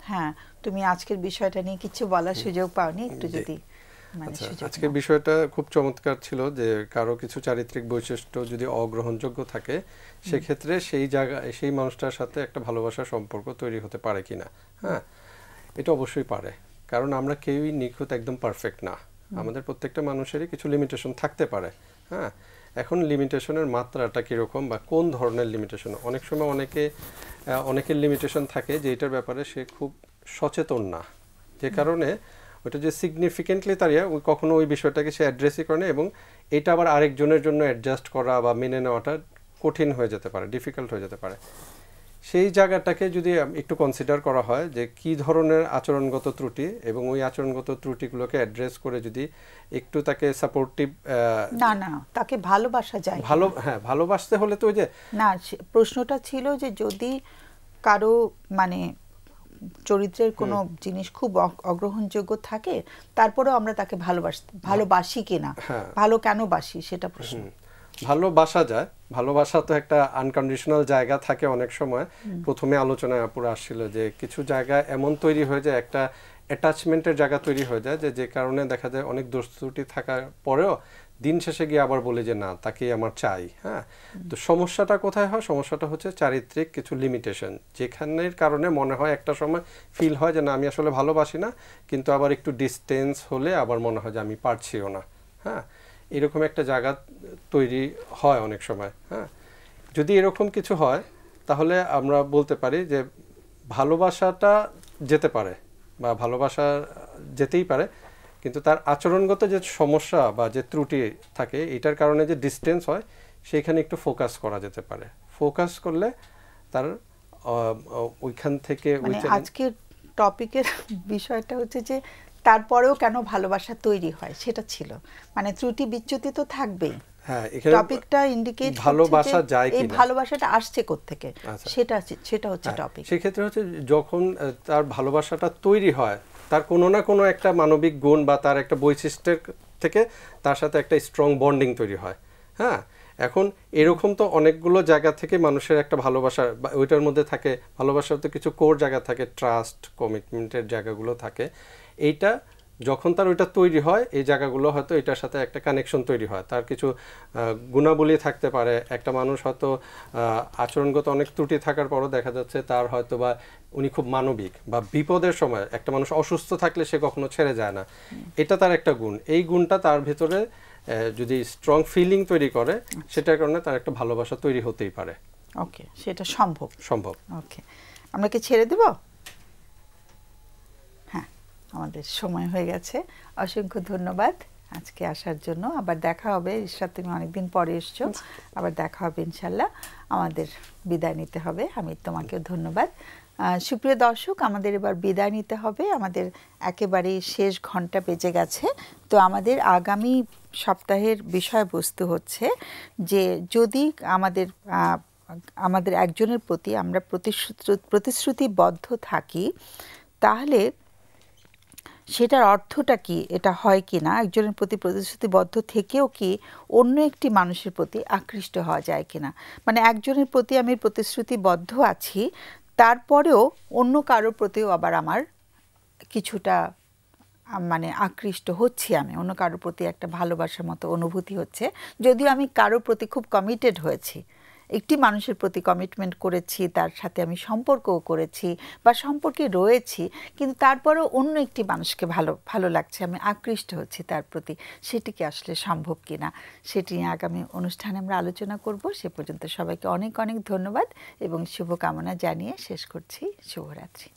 হ্যাঁ, তুমি আজকের বিষয়টা নিয়ে কিছু বলার সুযোগ পাওনি, একটু যদি আজকের বিষয়টা খুব চমৎকার ছিল যে কারো কিছু চারিত্রিক বৈশিষ্ট্য যদি অগ্রহণযোগ্য থাকে, সেক্ষেত্রে সেই মানুষটার সাথে একটা ভালোবাসার সম্পর্ক তৈরি হতে পারে কিনা। হ্যাঁ, এটা অবশ্যই পারে, কারণ আমরা কেউই নিখুঁত একদম পারফেক্ট না, আমাদের প্রত্যেকটা মানুষেরই কিছু লিমিটেশন থাকতে পারে। হ্যাঁ, এখন লিমিটেশনের মাত্রাটা কীরকম বা কোন ধরনের লিমিটেশন, অনেক সময় অনেকের লিমিটেশন থাকে যে এটার ব্যাপারে সে খুব সচেতন না, যে কারণে ওটা যে সিগনিফিকেন্টলি দাঁড়িয়ে কখনো ওই বিষয়টাকে সে অ্যাড্রেসই করে না এবং এটা আবার আরেকজনের জন্য অ্যাডজাস্ট করা বা মেনে নেওয়াটা কঠিন হয়ে যেতে পারে, ডিফিকাল্ট হয়ে যেতে পারে। সেই জায়গাটাকে যদি একটু কনসিডার করা হয় যে কি ধরনের আচরণগত ত্রুটি, এবং ওই আচরণগত ত্রুটিগুলোকে অ্যাড্রেস করে যদি একটু তাকে সাপোর্টিভ, না তাকে ভালোবাসা যায়, হ্যাঁ ভালোবাসতে হলে তো ওই যে না, প্রশ্নটা ছিল যে যদি কারো মানে চরিত্রের কোনো জিনিস খুব অগ্রহণযোগ্য থাকে, তারপরেও আমরা তাকে ভালোবাসি কিনা, ভালো কেন বাসি, সেটা প্রশ্ন। ভালোবাসা যায়, ভালোবাসা তো একটা আনকন্ডিশনাল জায়গা থাকে অনেক সময়। প্রথমে আলোচনায় পুরো আসছিল যে কিছু জায়গা এমন তৈরি হয়ে যায়, একটা অ্যাটাচমেন্টের জায়গা তৈরি হয়ে যায়, যে কারণে দেখা যায় অনেক দোষ ত্রুটি থাকার পরেও দিন শেষে গিয়ে আবার বলে যে না, তাকেই আমার চাই। হ্যাঁ, তো সমস্যাটা কোথায় হয়? সমস্যাটা হচ্ছে চারিত্রিক কিছু লিমিটেশন, যেখানের কারণে মনে হয় একটা সময় ফিল হয় যে না, আমি আসলে ভালোবাসি না, কিন্তু আবার একটু ডিস্টেন্স হলে আবার মনে হয় যে আমি পারছিও না। হ্যাঁ, এরকম একটা জায়গা তৈরি হয় অনেক সময়। হ্যাঁ, যদি এরকম কিছু হয় তাহলে আমরা বলতে পারি যে ভালোবাসাটা যেতে পারে বা ভালোবাসা যেতেই পারে, কিন্তু তার আচরণগত যে সমস্যা বা যে ত্রুটি থাকে, এটার কারণে যে ডিস্টেন্স হয়, সেইখানে একটু ফোকাস করা যেতে পারে। ফোকাস করলে তার ওইখান থেকে আজকের টপিকের বিষয়টা হচ্ছে যে তারপরেও কেন ভালোবাসা তৈরি হয়, সেটা ছিল। মানে ত্রুটি বিচ্যুতি তো থাকবেই। হ্যাঁ, এখানে টপিকটা ইন্ডিকেট ভালোবাসা যায় কি, এই ভালোবাসাটা আসছে কোত্থেকে, সেটা হচ্ছে টপিক। সেই ক্ষেত্রে হচ্ছে যখন তার ভালোবাসাটা তৈরি হয়, তার কোনো না কোনো একটা মানবিক গুণ বা তার একটা বৈশিষ্ট্যের থেকে তার সাথে একটা স্ট্রং বন্ডিং তৈরি হয়। হ্যাঁ, এখন এরকম তো অনেকগুলো জায়গা থেকে মানুষের একটা ভালোবাসা, ওইটার মধ্যে থাকে ভালোবাসার তো কিছু কোর জায়গা থাকে, ট্রাস্ট, কমিটমেন্টের জায়গাগুলো থাকে। এইটা যখন তার ওইটা তৈরি হয়, এই জায়গাগুলো হয়তো এটার সাথে একটা কানেকশন তৈরি হয়, তার কিছু গুণাবলী থাকতে পারে। একটা মানুষ হয়তো আচরণগত অনেক ত্রুটি থাকার পরও দেখা যাচ্ছে তার হয়তো বা উনি খুব মানবিক, বা বিপদের সময় একটা মানুষ অসুস্থ থাকলে সে কখনো ছেড়ে যায় না, এটা তার একটা গুণ। এই গুণটা তার ভেতরে যদি স্ট্রং ফিলিং তৈরি করে, সেটার কারণে তার একটা ভালোবাসা তৈরি হতেই পারে। ওকে, সেটা সম্ভব। ওকে, আমরা কি ছেড়ে দেব? হ্যাঁ, আমাদের সময় হয়ে গেছে। অসংখ্য ধন্যবাদ আজকে আসার জন্য। আবার দেখা হবে। ইশরাত, তুমি অনেকদিন পরে এসছো, আবার দেখা হবে ইনশাল্লাহ। আমাদের বিদায় নিতে হবে। আমি তোমাকেও ধন্যবাদ। সুপ্রিয় দর্শক, আমাদের এবার বিদায় নিতে হবে, আমাদের একেবারে শেষ ঘন্টা বেজে গেছে। তো আমাদের আগামী সপ্তাহের বিষয়বস্তু হচ্ছে যে যদি আমাদের একজনের প্রতি আমরা প্রতিশ্রুতিবদ্ধ থাকি, তাহলে সেটার অর্থটা কি, এটা হয় কি না, একজনের প্রতি প্রতিশ্রুতিবদ্ধ থেকেও কি অন্য একটি মানুষের প্রতি আকৃষ্ট হওয়া যায় কিনা। মানে একজনের প্রতি আমি প্রতিশ্রুতিবদ্ধ আছি, তারপরেও অন্য কারোর প্রতিও আবার আমার কিছুটা মানে আকৃষ্ট হচ্ছি, আমি অন্য কারোর প্রতি একটা ভালোবাসার মতো অনুভূতি হচ্ছে, যদিও আমি কারোর প্রতি খুব কমিটেড হয়েছি, একটি মানুষের প্রতি কমিটমেন্ট করেছি, তার সাথে আমি সম্পর্কও করেছি বা সম্পর্কে রয়েছি, কিন্তু তারপরেও অন্য একটি মানুষকে ভালো লাগছে, আমি আকৃষ্ট হচ্ছি তার প্রতি, সেটি কি আসলে সম্ভব কিনা, সেটি নিয়ে আগামী অনুষ্ঠানে আমরা আলোচনা করব। সে পর্যন্ত সবাইকে অনেক অনেক ধন্যবাদ এবং শুভকামনা জানিয়ে শেষ করছি। শুভরাত্রি।